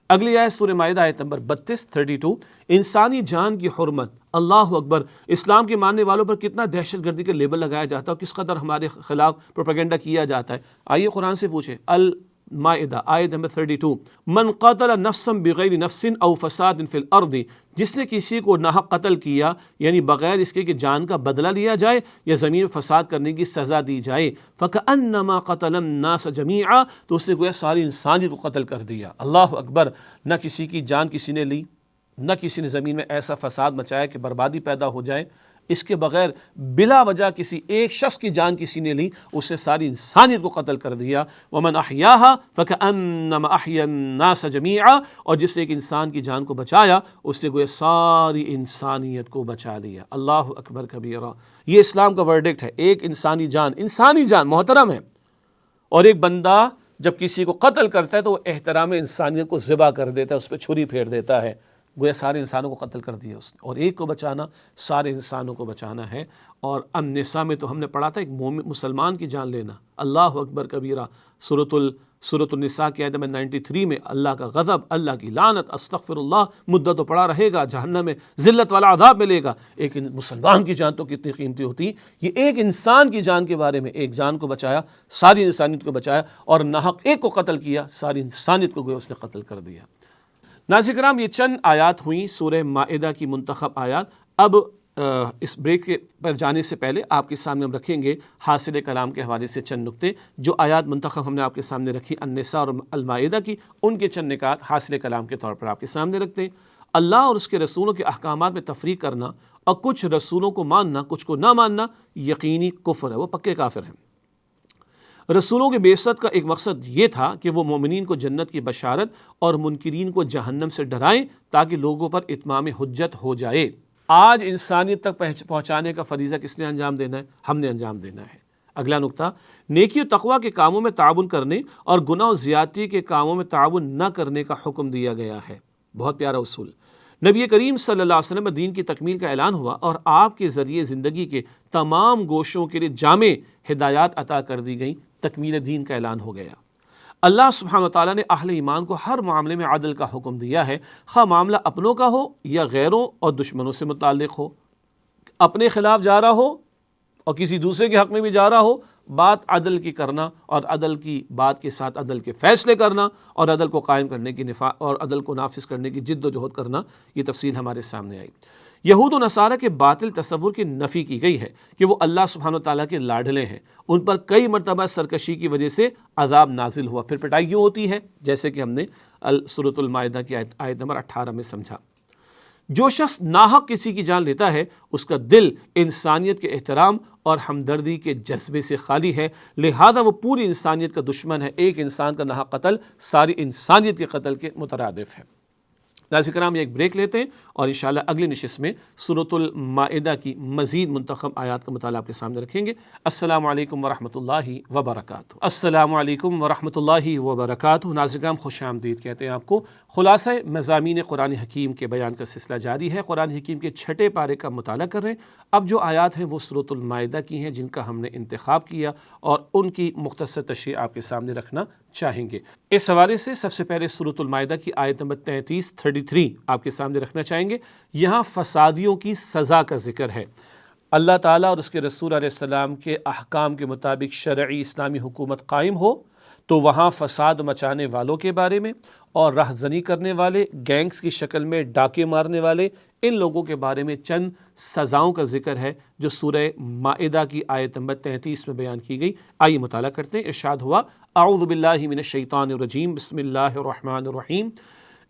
اگلی آیت سورہ مائدہ آیت نمبر 32، انسانی جان کی حرمت۔ اللہ اکبر، اسلام کے ماننے والوں پر کتنا دہشت گردی کا لیبل لگایا جاتا ہے اور کس قدر ہمارے خلاف پروپیگنڈا کیا جاتا ہے۔ آئیے قرآن سے پوچھیں، المائدہ آیت نمبر 32، من قتل نفسا بغیر نفس او فساد فی الارض، جس نے کسی کو ناحق قتل کیا یعنی بغیر اس کے کہ جان کا بدلہ لیا جائے یا زمین میں فساد کرنے کی سزا دی جائے، فکأنما قتل الناس جمیعا، تو اس نے گویا ساری انسانیت کو قتل کر دیا۔ اللہ اکبر، نہ کسی کی جان کسی نے لی، نہ کسی نے زمین میں ایسا فساد مچایا کہ بربادی پیدا ہو جائے، اس کے بغیر بلا وجہ کسی ایک شخص کی جان کسی نے لی، اس سے ساری انسانیت کو قتل کر دیا۔ ومن احیاہا فکأنما احیا الناس جمیعا، اور جس نے ایک انسان کی جان کو بچایا اس سے گویا ساری انسانیت کو بچا لیا۔ اللہ اکبر کبیرہ، یہ اسلام کا ورڈکٹ ہے۔ ایک انسانی جان محترم ہے، اور ایک بندہ جب کسی کو قتل کرتا ہے تو وہ احترام انسانیت کو ذبح کر دیتا ہے، اس پہ چھری پھیر دیتا ہے، گویا سارے انسانوں کو قتل کر دیا اس نے، اور ایک کو بچانا سارے انسانوں کو بچانا ہے۔ اور النساء میں تو ہم نے پڑھا تھا ایک مسلمان کی جان لینا۔ اللہ اکبر کبیرہ، سورۃ النساء کی آیت نمبر 93 میں اللہ کا غضب، اللہ کی لعنت، استغفر اللہ، مدت تو پڑا رہے گا، جہنم میں ذلت والا عذاب ملے گا۔ ایک مسلمان کی جان تو کتنی قیمتی ہوتی، یہ ایک انسان کی جان کے بارے میں، ایک جان کو بچایا، ساری انسانیت کو بچایا، اور ناحق ایک کو قتل کیا، ساری انسانیت کو گویا اس نے قتل کر دیا۔ ناظرین کرام، یہ چند آیات ہوئیں سورہ مائدہ کی منتخب آیات۔ اب اس بریک پر جانے سے پہلے آپ کے سامنے ہم رکھیں گے حاصل کلام کے حوالے سے چند نقطے، جو آیات منتخب ہم نے آپ کے سامنے رکھی النساء اور المائدہ کی، ان کے چند نکات حاصل کلام کے طور پر آپ کے سامنے رکھتے ہیں۔ اللہ اور اس کے رسولوں کے احکامات میں تفریق کرنا اور کچھ رسولوں کو ماننا کچھ کو نہ ماننا یقینی کفر ہے، وہ پکے کافر ہیں۔ رسولوں کے بعثت کا ایک مقصد یہ تھا کہ وہ مومنین کو جنت کی بشارت اور منکرین کو جہنم سے ڈرائیں تاکہ لوگوں پر اتمام حجت ہو جائے۔ آج انسانیت تک پہنچانے کا فریضہ کس نے انجام دینا ہے؟ ہم نے انجام دینا ہے۔ اگلا نقطہ، نیکی و تقویٰ کے کاموں میں تعاون کرنے اور گناہ و زیادتی کے کاموں میں تعاون نہ کرنے کا حکم دیا گیا ہے۔ بہت پیارا اصول۔ نبی کریم صلی اللہ علیہ وسلم میں دین کی تکمیل کا اعلان ہوا اور آپ کے ذریعے زندگی کے تمام گوشوں کے لیے جامع ہدایات عطا کر دی گئیں، تکمیل دین کا اعلان ہو گیا۔ اللہ سبحانہ وتعالیٰ نے اہل ایمان کو ہر معاملے میں عدل کا حکم دیا ہے، خواہ معاملہ اپنوں کا ہو یا غیروں اور دشمنوں سے متعلق ہو۔ اپنے خلاف جا رہا ہو اور کسی دوسرے کے حق میں بھی جا رہا ہو، بات عدل کی کرنا اور عدل کی بات کے ساتھ عدل کے فیصلے کرنا اور عدل کو قائم کرنے کی اور عدل کو نافذ کرنے کی جد و جہد کرنا، یہ تفصیل ہمارے سامنے آئی۔ یہود و نصارہ کے باطل تصور کی نفی کی گئی ہے کہ وہ اللہ سبحانہ وتعالیٰ کے لاڈلے ہیں، ان پر کئی مرتبہ سرکشی کی وجہ سے عذاب نازل ہوا۔ پھر پٹائی کیوں ہوتی ہے؟ جیسے کہ ہم نے سورۃ المائدہ کی آیت نمبر 18 میں سمجھا۔ جو شخص ناحق کسی کی جان لیتا ہے اس کا دل انسانیت کے احترام اور ہمدردی کے جذبے سے خالی ہے، لہذا وہ پوری انسانیت کا دشمن ہے۔ ایک انسان کا ناحق قتل ساری انسانیت کے قتل کے مترادف ہے۔ ناظرین کرام، ایک بریک لیتے ہیں اور انشاءاللہ اگلی نشست میں سورۃ المائدہ کی مزید منتخب آیات کا مطالعہ آپ کے سامنے رکھیں گے۔ السلام علیکم ورحمۃ اللہ وبرکاتہ۔ السلام علیکم ورحمۃ اللہ وبرکاتہ۔ ناظرین کرام، خوش آمدید کہتے ہیں آپ کو۔ خلاصہ مضامین قرآن حکیم کے بیان کا سلسلہ جاری ہے۔ قرآن حکیم کے 6 پارے کا مطالعہ کر رہے ہیں۔ اب جو آیات ہیں وہ سورۃ المائدہ کی ہیں جن کا ہم نے انتخاب کیا اور ان کی مختصر تشریح آپ کے سامنے رکھنا چاہیں گے۔ اس حوالے سے سب سے پہلے سورۃ المائدہ کی آیت نمبر 33 آپ کے سامنے رکھنا چاہیں گے۔ یہاں فسادیوں کی سزا کا ذکر ہے۔ اللہ تعالیٰ اور اس کے رسول علیہ السلام کے احکام کے مطابق شرعی اسلامی حکومت قائم ہو تو وہاں فساد مچانے والوں کے بارے میں اور رہزنی کرنے والے، گینگز کی شکل میں ڈاکے مارنے والے، ان لوگوں کے بارے میں چند سزاؤں کا ذکر ہے جو سورہ مائدہ کی آیت نمبر 33 میں بیان کی گئی۔ آئیے مطالعہ کرتے ہیں۔ ارشاد ہوا، اعوذ باللہ من الشیطان الرجیم، بسم اللہ الرحمن الرحیم،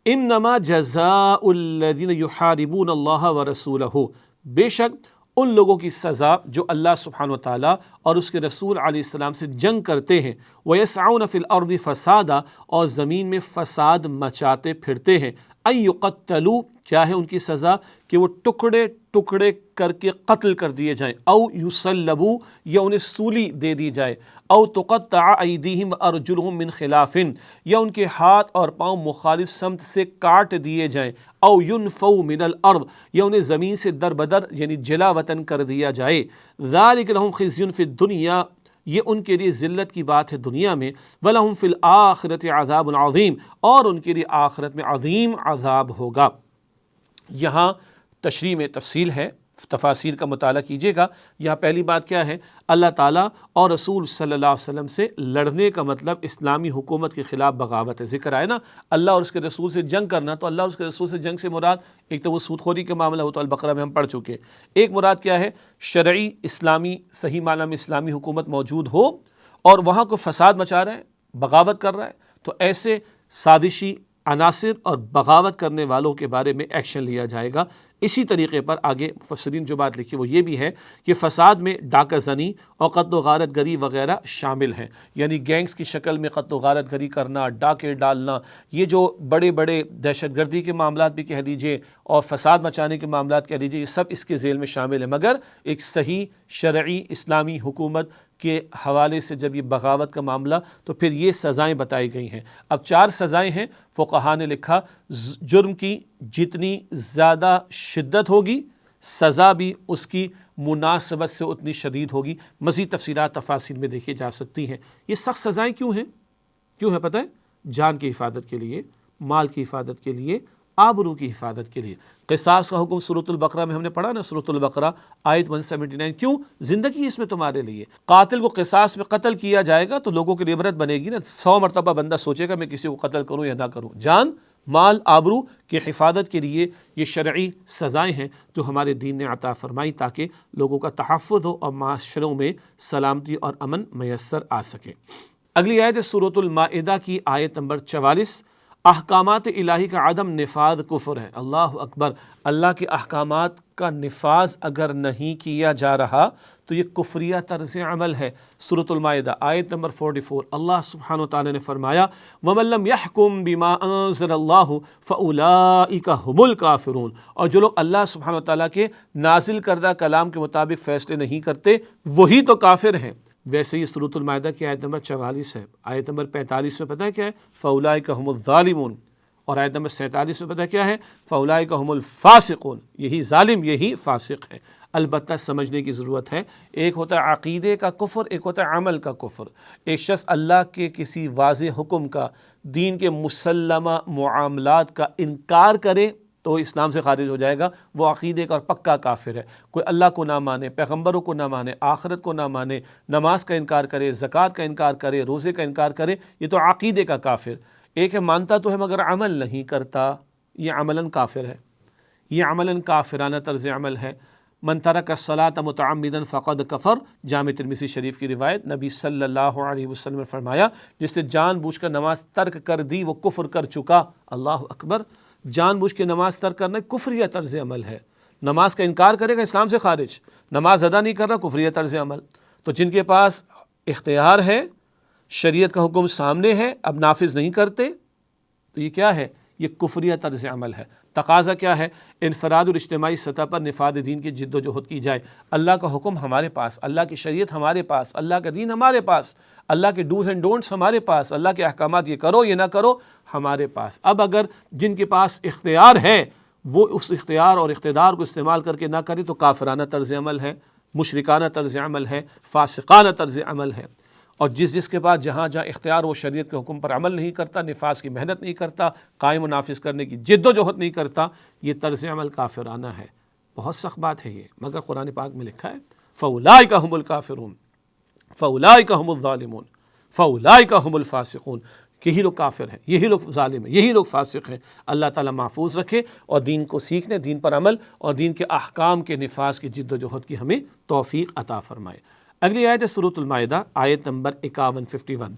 انما جزاء الذین یحاربون اللہ ورسولہ، بے شک ان لوگوں کی سزا جو اللہ سبحانہ وتعالیٰ اور اس کے رسول علیہ السلام سے جنگ کرتے ہیں، وَيَسْعَوْنَ فِي الْأَرْضِ فَسَادًا، اور زمین میں فساد مچاتے پھرتے ہیں، أَن يُقَتَّلُوا، کیا ہے ان کی سزا؟ کہ وہ ٹکڑے ٹکڑے کر کے قتل کر دیے جائیں، او یصلبوا، یا انہیں سولی دے دی جائے، او تقطع ایدیہم وارجلہم من خلاف، یا ان کے ہاتھ اور پاؤں مخالف سمت سے کاٹ دیے جائیں، او ینفوا من الارض، یا انہیں زمین سے در بدر یعنی جلا وطن کر دیا جائے، ذالک لہم خزی فی الدنیا، یہ ان کے لیے ذلت کی بات ہے دنیا میں، وَلَهُمْ فِي الْآخِرَةِ عَذَابٌ عَظِيمٌ، اور ان کے لیے آخرت میں عظیم عذاب ہوگا۔ یہاں تشریح میں تفصیل ہے، تفاسیر کا مطالعہ کیجیے گا۔ یہاں پہلی بات کیا ہے؟ اللہ تعالیٰ اور رسول صلی اللہ علیہ وسلم سے لڑنے کا مطلب اسلامی حکومت کے خلاف بغاوت ہے۔ ذکر آئے نا اللہ اور اس کے رسول سے جنگ کرنا، تو اللہ اور اس کے رسول سے جنگ سے مراد ایک تو وہ سود خوری کا معاملہ، وہ تو البقرہ میں ہم پڑھ چکے۔ ایک مراد کیا ہے؟ شرعی اسلامی صحیح معنی میں اسلامی حکومت موجود ہو اور وہاں کو فساد مچا رہا ہے، بغاوت کر رہا ہے، تو ایسے سازشی عناصر اور بغاوت کرنے والوں کے بارے میں ایکشن لیا جائے گا۔ اسی طریقے پر آگے مفسرین جو بات لکھی وہ یہ بھی ہے کہ فساد میں ڈاکہ زنی اور قتل و غارت گری وغیرہ شامل ہیں، یعنی گینگز کی شکل میں قتل و غارت گری کرنا، ڈاکے ڈالنا، یہ جو بڑے بڑے دہشت گردی کے معاملات بھی کہہ دیجئے اور فساد مچانے کے معاملات کہہ دیجئے، یہ سب اس کے ذیل میں شامل ہیں۔ مگر ایک صحیح شرعی اسلامی حکومت کے حوالے سے جب یہ بغاوت کا معاملہ، تو پھر یہ سزائیں بتائی گئی ہیں۔ اب 4 سزائیں ہیں۔ فقہا نے لکھا جرم کی جتنی زیادہ شدت ہوگی سزا بھی اس کی مناسبت سے اتنی شدید ہوگی۔ مزید تفصیلات تفاصیل میں دیکھی جا سکتی ہیں۔ یہ سخت سزائیں کیوں ہیں؟ کیوں ہے پتہ ہے؟ جان کی حفاظت کے لیے، مال کی حفاظت کے لیے، آبرو کی حفاظت کے لیے۔ قصاص کا حکم سورۃ البقرہ میں ہم نے پڑھا نا، سورۃ البقرہ آیت 179، کیوں؟ زندگی اس میں تمہارے لیے۔ قاتل کو قصاص میں قتل کیا جائے گا تو لوگوں کے لیے عبرت بنے گی نا۔ 100 مرتبہ بندہ سوچے گا میں کسی کو قتل کروں یا نہ کروں۔ جان، مال، آبرو کی حفاظت کے لیے یہ شرعی سزائیں ہیں جو ہمارے دین نے عطا فرمائی تاکہ لوگوں کا تحفظ ہو اور معاشروں میں سلامتی اور امن میسر آ سکے۔ اگلی آیت ہے سورۃ المائدہ کی آیت نمبر 44، احکامات الہی کا عدم نفاذ کفر ہے۔ اللہ اکبر، اللہ کے احکامات کا نفاذ اگر نہیں کیا جا رہا تو یہ کفریہ طرز عمل ہے۔ سورۃ المائدہ آیت نمبر 44 اللہ سبحانہ وتعالی نے فرمایا وَمَن لَّمْ يَحْكُم بِمَا أَنزَلَ اللَّهُ فَأُولَٰئِكَ هُمُ الْكَافِرُونَ، اور جو لوگ اللہ سبحانہ وتعالی کے نازل کردہ کلام کے مطابق فیصلے نہیں کرتے وہی تو کافر ہیں۔ ویسے ہی سورۃ المائدہ کی آیت نمبر 44 ہے، آیت نمبر 45 میں پتہ ہے کیا ہے؟ فَأُولَٰئِكَ هُمُ الظَّالِمُونَ، اور آیت نمبر 47 میں پتہ ہے کیا ہے؟ فَأُولَٰئِكَ هُمُ الْفَاسِقُونَ، یہی ظالم، یہی فاسق ہے۔ البتہ سمجھنے کی ضرورت ہے، ایک ہوتا ہے عقیدے کا کفر، ایک ہوتا ہے عمل کا کفر۔ ایک شخص اللہ کے کسی واضح حکم کا، دین کے مسلمہ معاملات کا انکار کرے تو اسلام سے خارج ہو جائے گا، وہ عقیدے کا اور پکا کافر ہے۔ کوئی اللہ کو نہ مانے، پیغمبروں کو نہ مانے، آخرت کو نہ مانے، نماز کا انکار کرے، زکوٰۃ کا انکار کرے، روزے کا انکار کرے، یہ تو عقیدے کا کافر۔ ایک ہے مانتا تو ہے مگر عمل نہیں کرتا، یہ عملاً کافر ہے، یہ عملاً کافرانہ طرز عمل ہے۔ من ترک الصلاۃ متعمدا فقد کفر، جامع ترمذی شریف کی روایت، نبی صلی اللہ علیہ وسلم نے فرمایا جس نے جان بوجھ کر نماز ترک کر دی وہ کفر کر چکا۔ اللہ اکبر، جان بوجھ کے نماز ترک کرنا کفریہ طرز عمل ہے۔ نماز کا انکار کرے گا اسلام سے خارج، نماز ادا نہیں کر رہا کفریہ طرز عمل۔ تو جن کے پاس اختیار ہے، شریعت کا حکم سامنے ہے، اب نافذ نہیں کرتے تو یہ کیا ہے؟ یہ کفریہ طرز عمل ہے۔ تقاضا کیا ہے؟ انفراد اور اجتماعی سطح پر نفاذ دین کی جد و جہد کی جائے۔ اللہ کا حکم ہمارے پاس، اللہ کی شریعت ہمارے پاس، اللہ کا دین ہمارے پاس، اللہ کے ڈوز اینڈ ڈونٹس ہمارے پاس، اللہ کے احکامات یہ کرو یہ نہ کرو ہمارے پاس۔ اب اگر جن کے پاس اختیار ہے وہ اس اختیار اور اقتدار کو استعمال کر کے نہ کرے تو کافرانہ طرز عمل ہے، مشرکانہ طرز عمل ہے، فاسقانہ طرز عمل ہے۔ اور جس کے بعد جہاں اختیار وہ شریعت کے حکم پر عمل نہیں کرتا، نفاذ کی محنت نہیں کرتا، قائم و نافذ کرنے کی جد و جہد نہیں کرتا، یہ طرز عمل کافرانہ ہے۔ بہت سخت بات ہے یہ، مگر قرآن پاک میں لکھا ہے فَأُولَٰئِكَ هُمُ الْكَافِرُونَ فَأُولَٰئِكَ هُمُ الظَّالِمُونَ فَأُولَٰئِكَ هُمُ الْفَاسِقُونَ، یہی لوگ کافر ہیں، یہی لوگ ظالم ہیں، یہی لوگ فاسق ہیں۔ اللہ تعالیٰ محفوظ رکھے اور دین کو سیکھنے، دین پر عمل اور دین کے احکام کے نفاذ کی جد و جہد کی ہمیں توفیق عطا فرمائے۔ اگلی آیت ہے سورۃ المائدہ آیت نمبر 51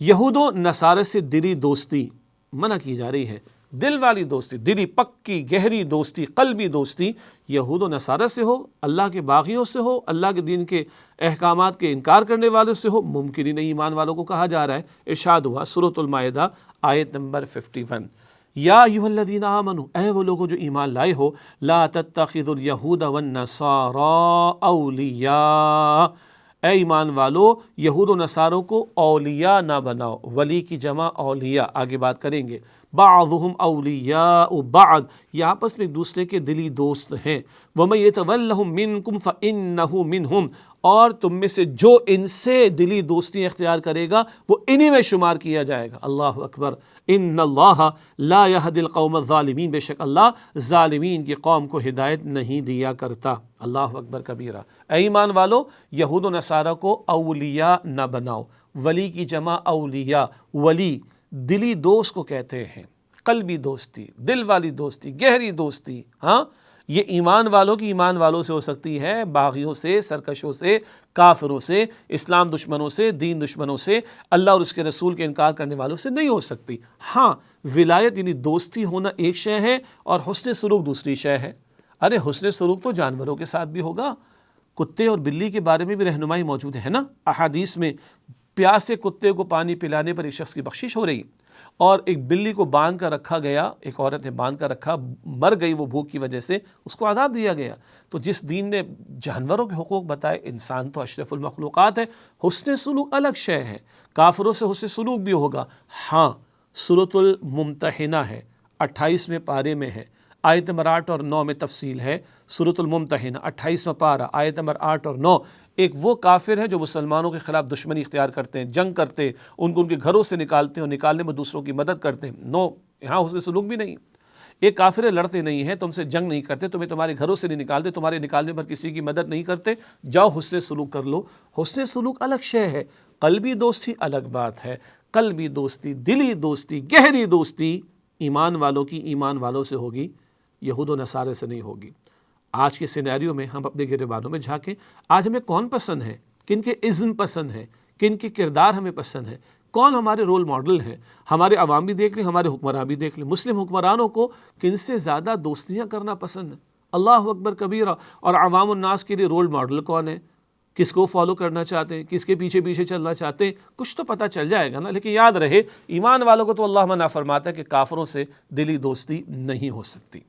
یہود و نصارہ سے دلی دوستی منع کی جا رہی ہے۔ دل والی دوستی، دلی پکی گہری دوستی، قلبی دوستی یہود و نصارہ سے ہو، اللہ کے باغیوں سے ہو، اللہ کے دین کے احکامات کے انکار کرنے والوں سے ہو، ممکن ہی نہیں۔ ایمان والوں کو کہا جا رہا ہے، ارشاد ہوا سورۃ المائدہ آیت نمبر 51 یا ایھا الذین آمنوا، اے وہ لوگوں جو ایمان لائے ہو، لا تتخذوا اليہود والنصارى اولیاء، اے ایمان والو یہود و نصاروں کو اولیاء نہ بناؤ۔ ولی کی جمع اولیاء، آگے بات کریں گے۔ بعضهم اولیاء بعض، یہ آپس میں ایک دوسرے کے دلی دوست ہیں۔ ومن یتولہم منکم فانہ منہم، اور تم میں سے جو ان سے دلی دوستی اختیار کرے گا وہ انہی میں شمار کیا جائے گا۔ اللہ اکبر، ان اللہ لا یہدی القوم الظالمین، بے شک اللہ ظالمین کی قوم کو ہدایت نہیں دیا کرتا۔ اللہ اکبر کبیرہ۔ اے ایمان والو یہود و نصارہ کو اولیاء نہ بناؤ۔ ولی کی جمع اولیاء، ولی دلی دوست کو کہتے ہیں، قلبی دوستی، دل والی دوستی، گہری دوستی۔ ہاں، یہ ایمان والوں کی ایمان والوں سے ہو سکتی ہے، باغیوں سے، سرکشوں سے، کافروں سے، اسلام دشمنوں سے، دین دشمنوں سے، اللہ اور اس کے رسول کے انکار کرنے والوں سے نہیں ہو سکتی۔ ہاں، ولایت یعنی دوستی ہونا ایک شے ہے اور حسن سلوک دوسری شے ہے۔ ارے حسن سلوک تو جانوروں کے ساتھ بھی ہوگا، کتے اور بلی کے بارے میں بھی رہنمائی موجود ہے نا۔ احادیث میں پیاسے کتے کو پانی پلانے پر ایک شخص کی بخشش ہو رہی، اور ایک بلی کو باندھ کر رکھا گیا، ایک عورت نے باندھ کر رکھا، مر گئی وہ بھوک کی وجہ سے، اس کو عذاب دیا گیا۔ تو جس دین نے جانوروں کے حقوق بتائے، انسان تو اشرف المخلوقات ہے، حسن سلوک الگ شے ہے۔ کافروں سے حسن سلوک بھی ہوگا۔ ہاں، سورۃ الممتحنہ ہے، 28ویں پارے میں ہے، آیت نمبر 8 اور 9 میں تفصیل ہے۔ سورۃ الممتحنہ 28واں پارہ آیت نمبر 8 اور 9، ایک وہ کافر ہیں جو مسلمانوں کے خلاف دشمنی اختیار کرتے ہیں، جنگ کرتے ہیں، ان کو ان کے گھروں سے نکالتے ہیں اور نکالنے میں دوسروں کی مدد کرتے ہیں۔ نو، یہاں حسن سلوک بھی نہیں۔ ایک کافر لڑتے نہیں ہیں، تم سے جنگ نہیں کرتے، تمہیں تمہارے گھروں سے نہیں نکالتے، تمہارے نکالنے پر کسی کی مدد نہیں کرتے، جاؤ حسن سلوک کر لو۔ حسن سلوک الگ شے ہے، قلبی دوستی الگ بات ہے۔ قلبی دوستی، دلی دوستی، گہری دوستی ایمان والوں کی ایمان والوں سے ہوگی، یہود و نصارہ سے نہیں ہوگی۔ آج کے سینیریو میں ہم اپنے گریبانوں میں جھانکیں، آج ہمیں کون پسند ہے، کن کے اذن پسند ہے، کن کے کردار ہمیں پسند ہے، کون ہمارے رول ماڈل ہیں؟ ہمارے عوام بھی دیکھ لیں، ہمارے حکمران بھی دیکھ لیں، مسلم حکمرانوں کو کن سے زیادہ دوستیاں کرنا پسند ہے؟ اللہ اکبر کبیرہ۔ اور عوام الناس کے لیے رول ماڈل کون ہے؟ کس کو فالو کرنا چاہتے ہیں، کس کے پیچھے پیچھے چلنا چاہتے ہیں؟ کچھ تو پتہ چل جائے گا نا۔ لیکن یاد رہے، ایمان والوں کو تو اللہ منع فرماتا ہے کہ کافروں سے دلی دوستی نہیں ہو سکتی۔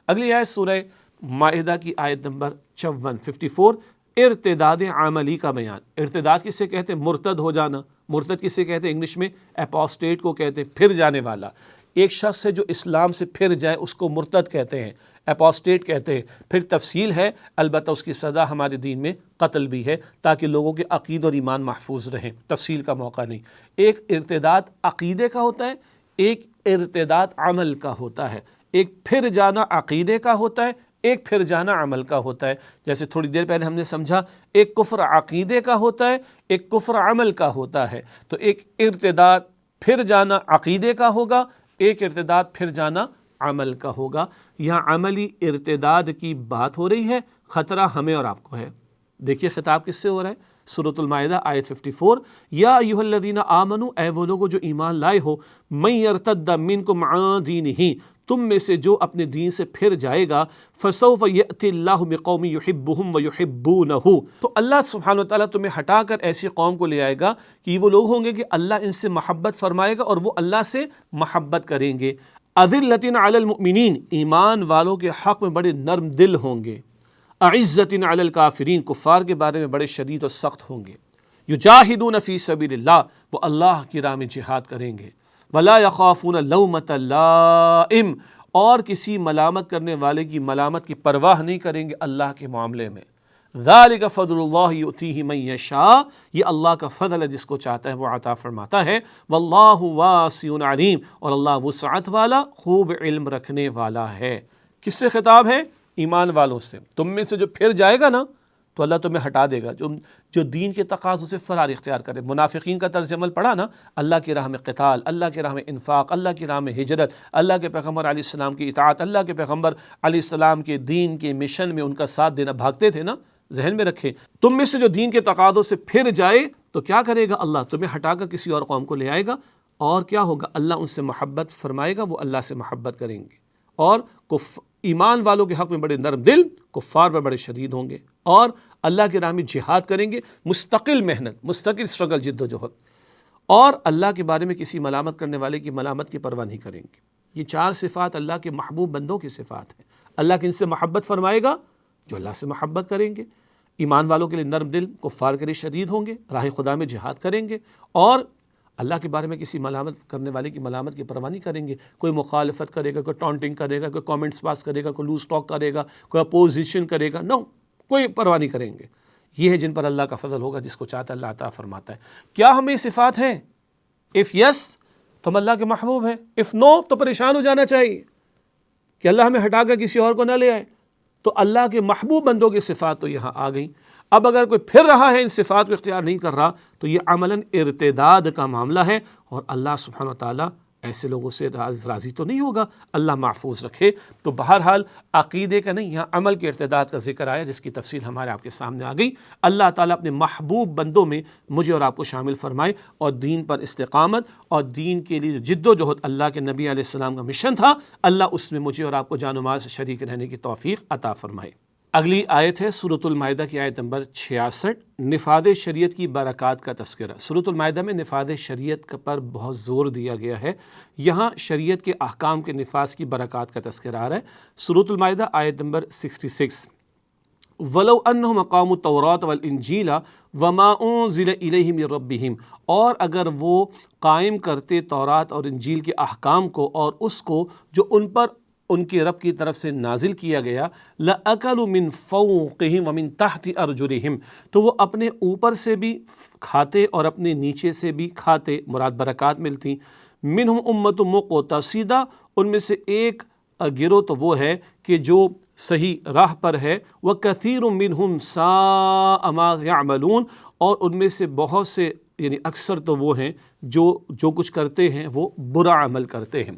اگلی آیت سورہ مائدہ کی آیت نمبر 54 ارتداد عملی کا بیان۔ ارتداد کسے کہتے ہیں؟ مرتد ہو جانا۔ مرتد کسے کہتے ہیں؟ انگلش میں اپوسٹیٹ کو کہتے ہیں، پھر جانے والا۔ ایک شخص سے جو اسلام سے پھر جائے اس کو مرتد کہتے ہیں، اپوسٹیٹ کہتے ہیں۔ پھر تفصیل ہے، البتہ اس کی سزا ہمارے دین میں قتل بھی ہے، تاکہ لوگوں کے عقید اور ایمان محفوظ رہیں۔ تفصیل کا موقع نہیں۔ ایک ارتداد عقیدے کا ہوتا ہے، ایک ارتداد عمل کا ہوتا ہے۔ ایک پھر جانا عقیدے کا ہوتا ہے، ایک پھر جانا عمل کا ہوتا ہے۔ جیسے تھوڑی دیر پہلے ہم نے سمجھا، ایک کفر عقیدے کا ہوتا ہے، ایک کفر عمل کا ہوتا ہے۔ تو ایک ارتداد پھر جانا عقیدے کا ہوگا، ایک ارتداد پھر جانا عمل کا ہوگا۔ یہاں عملی ارتداد کی بات ہو رہی ہے، خطرہ ہمیں اور آپ کو ہے۔ دیکھیے خطاب کس سے ہو رہا ہے؟ سورۃ المائدہ آیت 54، یا ایھا الذین آمنوا، اے وہ لوگو جو ایمان لائے ہو، من یرتد منکم عن دینہ، تم میں سے جو اپنے دین سے پھر جائے گا، فسوف یأتی اللہ بقوم یحبہم ویحبونہ، تو اللہ سبحانہ وتعالیٰ تمہیں ہٹا کر ایسی قوم کو لے آئے گا کہ وہ لوگ ہوں گے کہ اللہ ان سے محبت فرمائے گا اور وہ اللہ سے محبت کریں گے۔ اذلۃ علی المؤمنین، ایمان والوں کے حق میں بڑے نرم دل ہوں گے۔ اعزۃ علی الکافرین، کفار کے بارے میں بڑے شدید اور سخت ہوں گے۔ یجاہدون فی سبیل اللہ، وہ اللہ کی راہ میں جہاد کریں گے۔ ولا یخافون لومۃ لائم، اور کسی ملامت کرنے والے کی ملامت کی پرواہ نہیں کریں گے اللہ کے معاملے میں۔ ذالک فضل اللہ یؤتیہ من یشاء، یہ اللہ کا فضل ہے، جس کو چاہتا ہے وہ عطا فرماتا ہے۔ واللہ واسع علیم، اور اللہ وسعت والا، خوب علم رکھنے والا ہے۔ کس سے خطاب ہے؟ ایمان والوں سے۔ تم میں سے جو پھر جائے گا نا تو اللہ تمہیں ہٹا دے گا، جو دین کے تقاضوں سے فرار اختیار کرے۔ منافقین کا طرز عمل پڑھا نا، اللہ کی راہ میں قتال، اللہ کی راہ میں انفاق، اللہ کی راہ میں ہجرت، اللہ کے پیغمبر علیہ السلام کی اطاعت، اللہ کے پیغمبر علیہ السلام کے دین کے مشن میں ان کا ساتھ دینا، بھاگتے تھے نا۔ ذہن میں رکھیں، تم میں سے جو دین کے تقاضوں سے پھر جائے تو کیا کرے گا؟ اللہ تمہیں ہٹا کر کسی اور قوم کو لے آئے گا، اور کیا ہوگا؟ اللہ ان سے محبت فرمائے گا، وہ اللہ سے محبت کریں گے، اور ایمان والوں کے حق میں بڑے نرم دل، کفار پر بڑے شدید ہوں گے، اور اللہ کے راہ میں جہاد کریں گے، مستقل محنت، مستقل اسٹرگل، جد و جہد، اور اللہ کے بارے میں کسی ملامت کرنے والے کی ملامت کی پرواہ نہیں کریں گے۔ یہ 4 صفات اللہ کے محبوب بندوں کی صفات ہیں۔ اللہ کن سے محبت فرمائے گا؟ جو اللہ سے محبت کریں گے۔ ایمان والوں کے لیے نرم دل، کفار کے لیے شدید ہوں گے، راہ خدا میں جہاد کریں گے، اور اللہ کے بارے میں کسی ملامت کرنے والے کی ملامت کی پرواہ نہیں کریں گے۔ کوئی مخالفت کرے گا، کوئی ٹانٹنگ کرے گا، کوئی کامنٹس پاس کرے گا، کوئی لوز ٹاک کرے گا، کوئی اپوزیشن کرے گا، نو، کوئی پرواہ نہیں کریں گے۔ یہ ہے جن پر اللہ کا فضل ہوگا، جس کو چاہتا ہے اللہ عطا فرماتا ہے۔ کیا ہمیں صفات ہیں؟ اف یس تو ہم اللہ کے محبوب ہیں، اف نو تو پریشان ہو جانا چاہیے کہ اللہ ہمیں ہٹا کر کسی اور کو نہ لے آئے۔ تو اللہ کے محبوب بندوں کی صفات تو یہاں آ گئیں۔ اب اگر کوئی پھر رہا ہے، ان صفات کو اختیار نہیں کر رہا، تو یہ عملاً ارتداد کا معاملہ ہے، اور اللہ سبحانہ وتعالیٰ ایسے لوگوں سے راضی تو نہیں ہوگا، اللہ محفوظ رکھے۔ تو بہرحال عقیدے کا نہیں، یہاں عمل کے ارتداد کا ذکر آیا، جس کی تفصیل ہمارے آپ کے سامنے آ گئی۔ اللہ تعالیٰ اپنے محبوب بندوں میں مجھے اور آپ کو شامل فرمائے، اور دین پر استقامت اور دین کے لیے جد و جہد اللہ کے نبی علیہ السلام کا مشن تھا، اللہ اس میں مجھے اور آپ کو جان و مال سے شریک رہنے کی توفیق عطا فرمائے۔ اگلی آیت ہے سورۃ المائدہ کی آیت نمبر 66، نفاذ شریعت کی برکات کا تذکرہ۔ سورۃ المائدہ میں نفاذ شریعت پر بہت زور دیا گیا ہے، یہاں شریعت کے احکام کے نفاذ کی برکات کا تذکرہ آ رہا ہے۔ سورۃ المائدہ آیت نمبر 66، وَلَوْ أَنَّهُمْ أَقَامُوا التَّوْرَاةَ وَالْإِنْجِيلَ وَمَا أُنزِلَ إِلَيْهِمْ مِنْ رَبِّهِمْ، اور اگر وہ قائم کرتے تورات اور انجیل کے احکام کو، اور اس کو جو ان پر ان کے رب کی طرف سے نازل کیا گیا، لَأَكَلُوا مِنْ فَوْقِهِمْ وَمِنْ تَحْتِ أَرْجُلِهِمْ، تو وہ اپنے اوپر سے بھی کھاتے اور اپنے نیچے سے بھی کھاتے، مراد برکات ملتی۔ مِنْهُمْ أُمَّةٌ مُقْتَصِدَةٌ، ان میں سے ایک گروہ تو وہ ہے کہ جو صحیح راہ پر ہے، وَكَثِيرٌ مِّنْهُمْ سَاءَ مَا يَعْمَلُونَ، اور ان میں سے بہت سے، یعنی اکثر تو وہ ہیں جو کچھ کرتے ہیں وہ برا عمل کرتے ہیں۔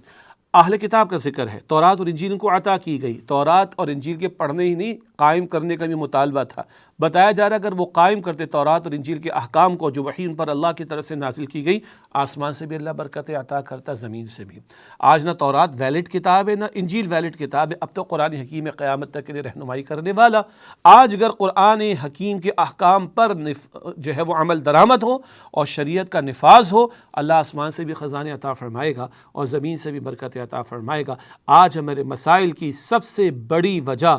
اہل کتاب کا ذکر ہے، تورات اور انجیل ان کو عطا کی گئی، تورات اور انجیل کے پڑھنے ہی نہیں، قائم کرنے کا بھی مطالبہ تھا۔ بتایا جا رہا ہے اگر وہ قائم کرتے تورات اور انجیل کے احکام کو جو وحی ان پر اللہ کی طرف سے نازل کی گئی، آسمان سے بھی اللہ برکتیں عطا کرتا، زمین سے بھی۔ آج نہ تورات ویلڈ کتاب ہے نہ انجیل ویلڈ کتاب ہے، اب تو قرآن حکیم قیامت تک کے لیے رہنمائی کرنے والا۔ آج اگر قرآن حکیم کے احکام پر جو ہے وہ عمل درآمد ہو اور شریعت کا نفاذ ہو، اللہ آسمان سے بھی خزانے عطا فرمائے گا اور زمین سے بھی برکت عطا فرمائے گا۔ آج ہمارے مسائل کی سب سے بڑی وجہ،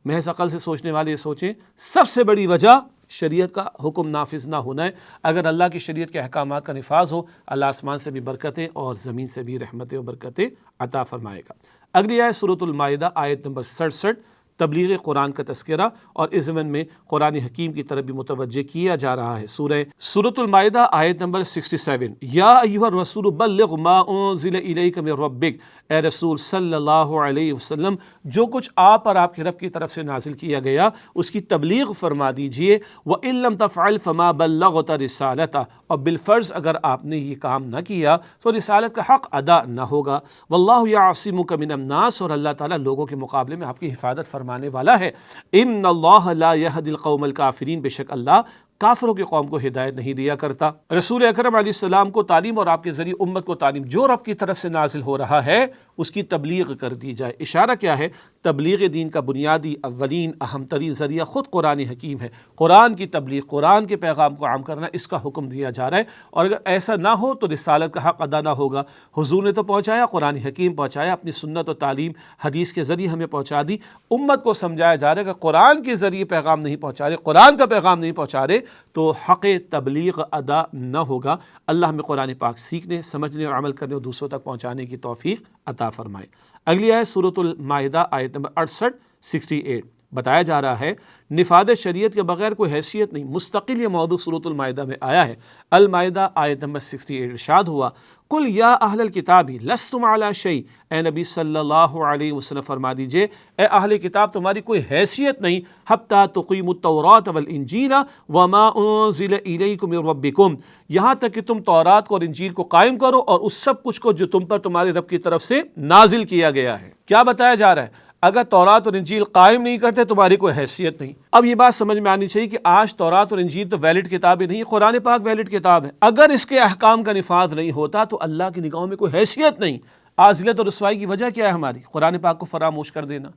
محض عقل سے سوچنے والے یہ سوچیں، سب سے بڑی وجہ شریعت کا حکم نافذ نہ ہونا ہے۔ اگر اللہ کی شریعت کے احکامات کا نفاذ ہو، اللہ آسمان سے بھی برکتیں اور زمین سے بھی رحمتیں اور برکتیں عطا فرمائے گا۔ اگلی آیت سورۃ المائدہ آیت نمبر 67، تبلیغ قرآن کا تذکرہ، اور اس ضمن میں قرآن حکیم کی طرف بھی متوجہ کیا جا رہا ہے۔ سورۃ المائدہ آیت نمبر 67، یا ایھا الرسول بلغ ما انزل الیک من ربک، اے رسول صلی اللہ علیہ وسلم جو کچھ آپ اور آپ کے رب کی طرف سے نازل کیا گیا اس کی تبلیغ فرما دیجئے۔ وَإِن لَّمْ تَفْعَلْ فَمَا بَلَّغْتَ رِسَالَتَهُ، اور بالفرض اگر آپ نے یہ کام نہ کیا تو رسالت کا حق ادا نہ ہوگا۔ وَاللَّهُ يَعْصِمُكَ مِنَ النَّاسِ، اور اللہ تعالیٰ لوگوں کے مقابلے میں آپ کی حفاظت فرمانے والا ہے۔ إِنَّ اللَّهَ لَا يَهْدِي الْقَوْمَ الْكَافِرِينَ، بے شک اللہ کافروں کی قوم کو ہدایت نہیں دیا کرتا۔ رسول اکرم علیہ السلام کو تعلیم اور آپ کے ذریعے امت کو تعلیم جو رب کی طرف سے نازل ہو رہا ہے اس کی تبلیغ کر دی جائے۔ اشارہ کیا ہے؟ تبلیغ دین کا بنیادی اولین اہم ترین ذریعہ خود قرآن حکیم ہے۔ قرآن کی تبلیغ، قرآن کے پیغام کو عام کرنا، اس کا حکم دیا جا رہا ہے، اور اگر ایسا نہ ہو تو رسالت کا حق ادا نہ ہوگا۔ حضور نے تو پہنچایا، قرآن حکیم پہنچایا، اپنی سنت و تعلیم حدیث کے ذریعے ہمیں پہنچا دی۔ امت کو سمجھایا جا رہا ہے کہ قرآن کے ذریعے پیغام نہیں پہنچا رہے، قرآن کا پیغام نہیں پہنچا رہے تو حق تبلیغ ادا نہ ہوگا۔ اللہ ہمیں قرآن پاک سیکھنے، سمجھنے اور عمل کرنے اور دوسروں تک پہنچانے کی توفیق عطا فرمائے۔ اگلی آیت سورۃ المائدہ آیت نمبر 68 بتایا جا رہا ہے نفاذ شریعت کے بغیر کوئی حیثیت نہیں۔ مستقل یہ موضوع سورۃ المائدہ میں آیا ہے۔ المائدہ آیت نمبر 68 ارشاد ہوا، قل یا اہل الکتاب لستم علی شیء، اے نبی صلی اللہ علیہ وسلم فرما دیجئے اے اہل کتاب تمہاری کوئی حیثیت نہیں، حتی تقیموا التوراۃ والانجیل وما انزل الیکم من ربکم، یہاں تک کہ تم تورات کو اور انجیل کو قائم کرو اور اس سب کچھ کو جو تم پر تمہارے رب کی طرف سے نازل کیا گیا ہے۔ کیا بتایا جا رہا ہے؟ اگر تورات اور انجیل قائم نہیں کرتے تمہاری کوئی حیثیت نہیں۔ اب یہ بات سمجھ میں آنی چاہیے کہ آج تورات اور انجیل تو ویلڈ کتابیں نہیں، قرآن پاک ویلڈ کتاب ہے۔ اگر اس کے احکام کا نفاذ نہیں ہوتا تو اللہ کی نگاہوں میں کوئی حیثیت نہیں۔ آج ذلت اور رسوائی کی وجہ کیا ہے؟ ہماری قرآن پاک کو فراموش کر دینا۔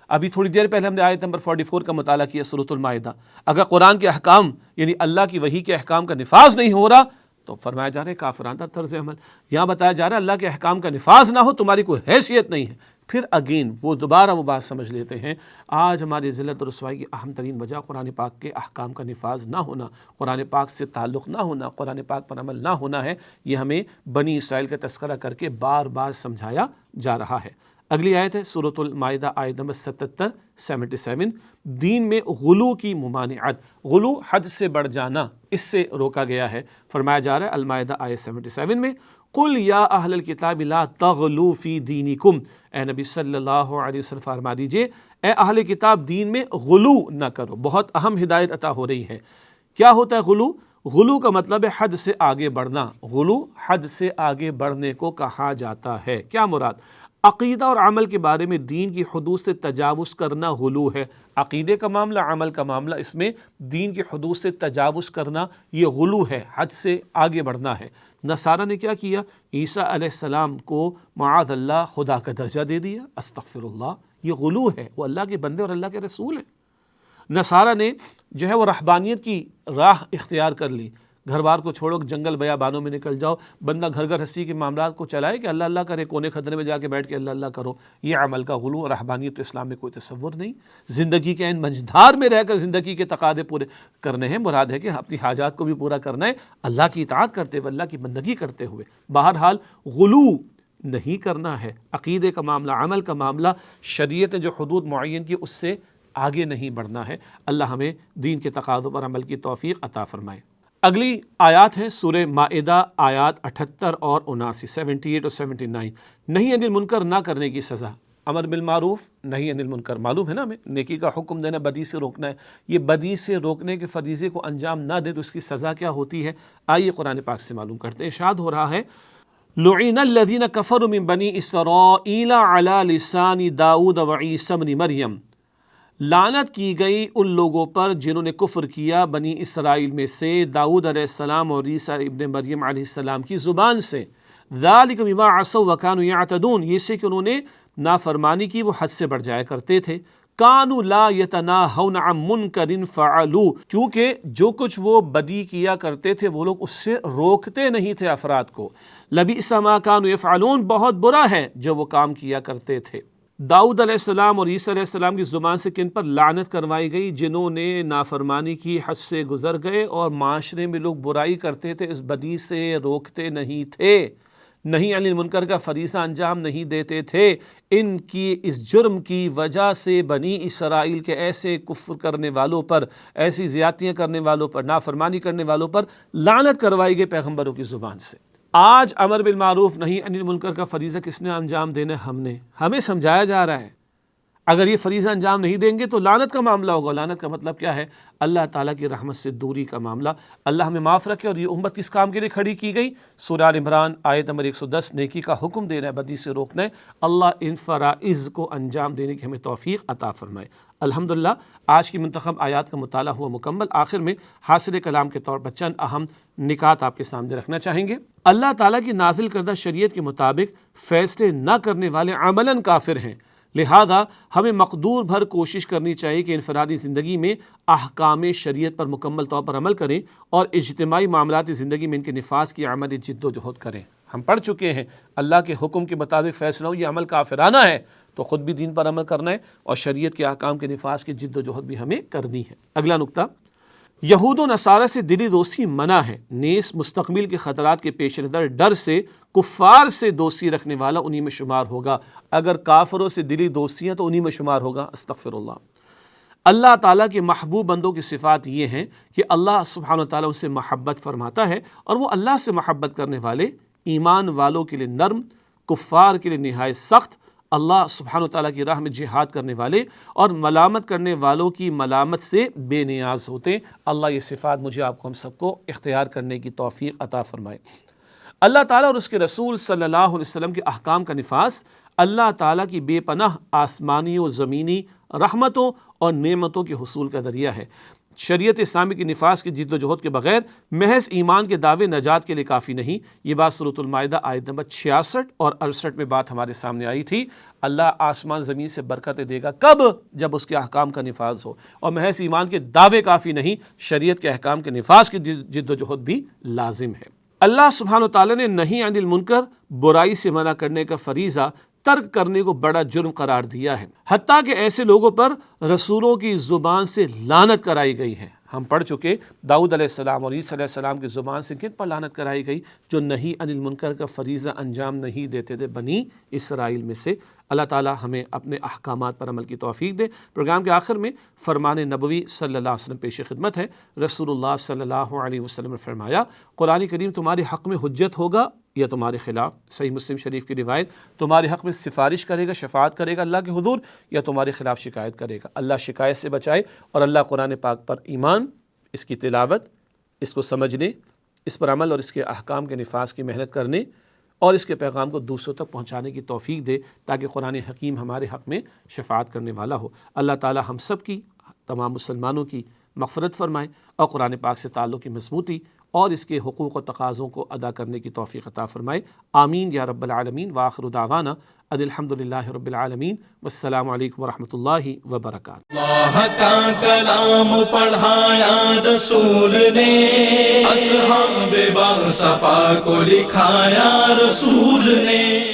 ابھی تھوڑی دیر پہلے ہم نے آیت نمبر 44 کا مطالعہ کیا سورۃ المائدہ۔ اگر قرآن کے احکام یعنی اللہ کی وحی کے احکام کا نفاذ نہیں ہو رہا تو فرمایا جا رہا ہے کافرانہ طرز عمل۔ یہاں بتایا جا رہا ہے اللہ کے احکام کا نفاذ نہ ہو تمہاری کوئی حیثیت نہیں ہے۔ پھر اگین وہ دوبارہ وہ بات سمجھ لیتے ہیں، آج ہماری ذلت اور رسوائی کی اہم ترین وجہ قرآن پاک کے احکام کا نفاذ نہ ہونا، قرآن پاک سے تعلق نہ ہونا، قرآن پاک پر عمل نہ ہونا ہے۔ یہ ہمیں بنی اسرائیل کا تذکرہ کر کے بار بار سمجھایا جا رہا ہے۔ اگلی آیت ہے سورۃ المائدہ آیت نمبر 77 دین میں غلو کی ممانعت، غلو حد سے بڑھ جانا، اس سے روکا گیا ہے۔ فرمایا جا رہا ہے المائدہ آیت 77 میں، قل یا اہل الکتاب لا تغلو فی دینکم، اے نبی صلی اللہ علیہ وسلم فرما دیجئے اے اہل کتاب دین میں غلو نہ کرو۔ بہت اہم ہدایت عطا ہو رہی ہے۔ کیا ہوتا ہے غلو؟ غلو کا مطلب ہے حد سے آگے بڑھنا۔ غلو حد سے آگے بڑھنے کو کہا جاتا ہے۔ کیا مراد؟ عقیدہ اور عمل کے بارے میں دین کی حدود سے تجاوز کرنا غلو ہے۔ عقیدے کا معاملہ، عمل کا معاملہ، اس میں دین کی حدود سے تجاوز کرنا یہ غلو ہے، حد سے آگے بڑھنا ہے۔ نصارہ نے کیا کیا؟ عیسیٰ علیہ السلام کو معاذ اللہ خدا کا درجہ دے دیا، استغفر اللہ، یہ غلو ہے۔ وہ اللہ کے بندے اور اللہ کے رسول ہیں۔ نصارہ نے جو ہے وہ رہبانیت کی راہ اختیار کر لی، گھر بار کو چھوڑو، جنگل بیابانوں میں نکل جاؤ، بندہ گھر گھر ہستی کے معاملات کو چلائے کہ اللہ اللہ کرے، کونے خدرے میں جا کے بیٹھ کے اللہ اللہ کرو۔ یہ عمل کا غلو اور رہبانیت تو اسلام میں کوئی تصور نہیں۔ زندگی کے عین منجدھار میں رہ کر زندگی کے تقاضے پورے کرنے ہیں، مراد ہے کہ اپنی حاجات کو بھی پورا کرنا ہے اللہ کی اطاعت کرتے ہوئے، اللہ کی بندگی کرتے ہوئے۔ بہرحال غلو نہیں کرنا ہے۔ عقیدے کا معاملہ، عمل کا معاملہ، شریعت نے جو حدود معین کی اس سے آگے نہیں بڑھنا ہے۔ اللہ ہمیں دین کے تقاضوں پر عمل کی توفیق عطا فرمائے۔ اگلی آیات ہیں سورہ مائدہ آیات 78 اور 79، 78 اور 79۔ نہیں انل منکر نہ کرنے کی سزا، امر بالمعروف نہیں انل منکر، معلوم ہے نا ہمیں، نیکی کا حکم دینا، بدی سے روکنا ہے۔ یہ بدی سے روکنے کے فریضے کو انجام نہ دے تو اس کی سزا کیا ہوتی ہے؟ آئیے قرآن پاک سے معلوم کرتے ہیں۔ ارشاد ہو رہا ہے لعن الذین کفروا من بنی اسرائیل علی لسان داؤد وعیسی ابن مریم لعنت کی گئی ان لوگوں پر جنہوں نے کفر کیا بنی اسرائیل میں سے داؤد علیہ السلام اور عیسیٰ ابن مریم علیہ السلام کی زبان سے، ذالک بما عصوا وکانوا یعتدون، یہ سے کہ انہوں نے نافرمانی کی، وہ حد سے بڑھ جایا کرتے تھے۔ کانوا لا یتناہون عن منکر فعلوا، کیونکہ جو کچھ وہ بدی کیا کرتے تھے وہ لوگ اس سے روکتے نہیں تھے افراد کو۔ لبئس ما کانوا یفعلون، بہت برا ہے جو وہ کام کیا کرتے تھے۔ داؤد علیہ السلام اور عیسیٰ علیہ السلام کی زبان سے کن پر لعنت کروائی گئی؟ جنہوں نے نافرمانی کی، حد سے گزر گئے اور معاشرے میں لوگ برائی کرتے تھے اس بدی سے روکتے نہیں تھے، نہیں عن المنکر کا فریضہ انجام نہیں دیتے تھے۔ ان کی اس جرم کی وجہ سے بنی اسرائیل کے ایسے کفر کرنے والوں پر، ایسی زیادتیاں کرنے والوں پر، نافرمانی کرنے والوں پر لعنت کروائی گئی پیغمبروں کی زبان سے۔ آج امر بالمعروف نہیں عن المنکر کا فریضہ کس نے انجام دینا ہے؟ ہم نے، ہمیں سمجھایا جا رہا ہے اگر یہ فریضہ انجام نہیں دیں گے تو لعنت کا معاملہ ہوگا۔ لعنت کا مطلب کیا ہے؟ اللہ تعالیٰ کی رحمت سے دوری کا معاملہ۔ اللہ ہمیں معاف رکھے۔ اور یہ امت کس کام کے لیے کھڑی کی گئی؟ سورہ آل عمران آیت نمبر 110، نیکی کا حکم دینا ہے، بدی سے روکنا ہے۔ اللہ ان فرائض کو انجام دینے کی ہمیں توفیق عطا فرمائے۔ الحمدللہ آج کی منتخب آیات کا مطالعہ ہوا مکمل۔ آخر میں حاصل کلام کے طور پر چند اہم نکات آپ کے سامنے رکھنا چاہیں گے۔ اللہ تعالیٰ کی نازل کردہ شریعت کے مطابق فیصلے نہ کرنے والے عملاً کافر ہیں، لہذا ہمیں مقدور بھر کوشش کرنی چاہیے کہ انفرادی زندگی میں احکام شریعت پر مکمل طور پر عمل کریں اور اجتماعی معاملاتی زندگی میں ان کے نفاذ کی عملی جد و جہد کریں۔ ہم پڑھ چکے ہیں اللہ کے حکم کے مطابق فیصلہ ہو، یہ عمل کافرانہ ہے تو خود بھی دین پر عمل کرنا ہے اور شریعت کے احکام کے نفاذ کی جد و جہد بھی ہمیں کرنی ہے۔ اگلا نقطہ، یہود و نصارہ سے دلی دوستی منع ہے، نیز مستقبل کے خطرات کے پیش نظر ڈر سے کفار سے دوستی رکھنے والا انہی میں شمار ہوگا۔ اگر کافروں سے دلی دوستی ہیں تو انہی میں شمار ہوگا۔ استغفر اللہ۔ اللہ تعالیٰ کے محبوب بندوں کی صفات یہ ہیں کہ اللہ سبحانہ وتعالیٰ ان سے محبت فرماتا ہے، اور وہ اللہ سے محبت کرنے والے ایمان والوں کے لیے نرم، کفار کے لیے نہایت سخت، اللہ سبحانہ وتعالیٰ کی راہ میں جہاد کرنے والے اور ملامت کرنے والوں کی ملامت سے بے نیاز ہوتے ہیں۔ اللہ یہ صفات مجھے آپ کو ہم سب کو اختیار کرنے کی توفیق عطا فرمائے۔ اللہ تعالیٰ اور اس کے رسول صلی اللہ علیہ وسلم کے احکام کا نفاذ اللہ تعالیٰ کی بے پناہ آسمانی و زمینی رحمتوں اور نعمتوں کے حصول کا ذریعہ ہے۔ شریعت اسلامی کے نفاذ کی جد و جہد کے بغیر محض ایمان کے دعوے نجات کے لیے کافی نہیں۔ یہ بات سورۃ المائدہ آیت نمبر 66 اور 68 میں بات ہمارے سامنے آئی تھی۔ اللہ آسمان زمین سے برکتیں دے گا، کب؟ جب اس کے احکام کا نفاذ ہو۔ اور محض ایمان کے دعوے کافی نہیں، شریعت کے احکام کے نفاذ کی جد و جہد بھی لازم ہے۔ اللہ سبحانہ وتعالیٰ نے نہی عن المنکر، برائی سے منع کرنے کا فریضہ ترک کرنے کو بڑا جرم قرار دیا ہے، حتیٰ کہ ایسے لوگوں پر رسولوں کی زبان سے لعنت کرائی گئی ہے۔ ہم پڑھ چکے داؤد علیہ السلام اور عیسیٰ علیہ السلام کی زبان سے کن پر لعنت کرائی گئی؟ جو نہی عن المنکر کا فریضہ انجام نہیں دیتے تھے بنی اسرائیل میں سے۔ اللہ تعالیٰ ہمیں اپنے احکامات پر عمل کی توفیق دے۔ پروگرام کے آخر میں فرمان نبوی صلی اللہ علیہ وسلم پیش خدمت ہے۔ رسول اللہ صلی اللہ علیہ وسلم نے فرمایا، قرآن کریم تمہارے حق میں حجت ہوگا یا تمہارے خلاف؟ صحیح مسلم شریف کی روایت، تمہارے حق میں سفارش کرے گا، شفاعت کرے گا اللہ کے حضور، یا تمہارے خلاف شکایت کرے گا۔ اللہ شکایت سے بچائے، اور اللہ قرآن پاک پر ایمان، اس کی تلاوت، اس کو سمجھنے، اس پر عمل اور اس کے احکام کے نفاذ کی محنت کرنے اور اس کے پیغام کو دوسروں تک پہنچانے کی توفیق دے، تاکہ قرآن حکیم ہمارے حق میں شفاعت کرنے والا ہو۔ اللہ تعالی ہم سب کی، تمام مسلمانوں کی مغفرت فرمائے اور قرآن پاک سے تعلق کی مضبوطی اور اس کے حقوق و تقاضوں کو ادا کرنے کی توفیق عطا فرمائے۔ آمین یا رب العالمین۔ وآخر دعوانا ان الحمدللہ رب العالمین، والسلام علیکم ورحمۃ اللہ وبرکاتہ۔ اللہ کا کلام پڑھایا رسول نے، اصحاب با صفا کو لکھایا رسول نے۔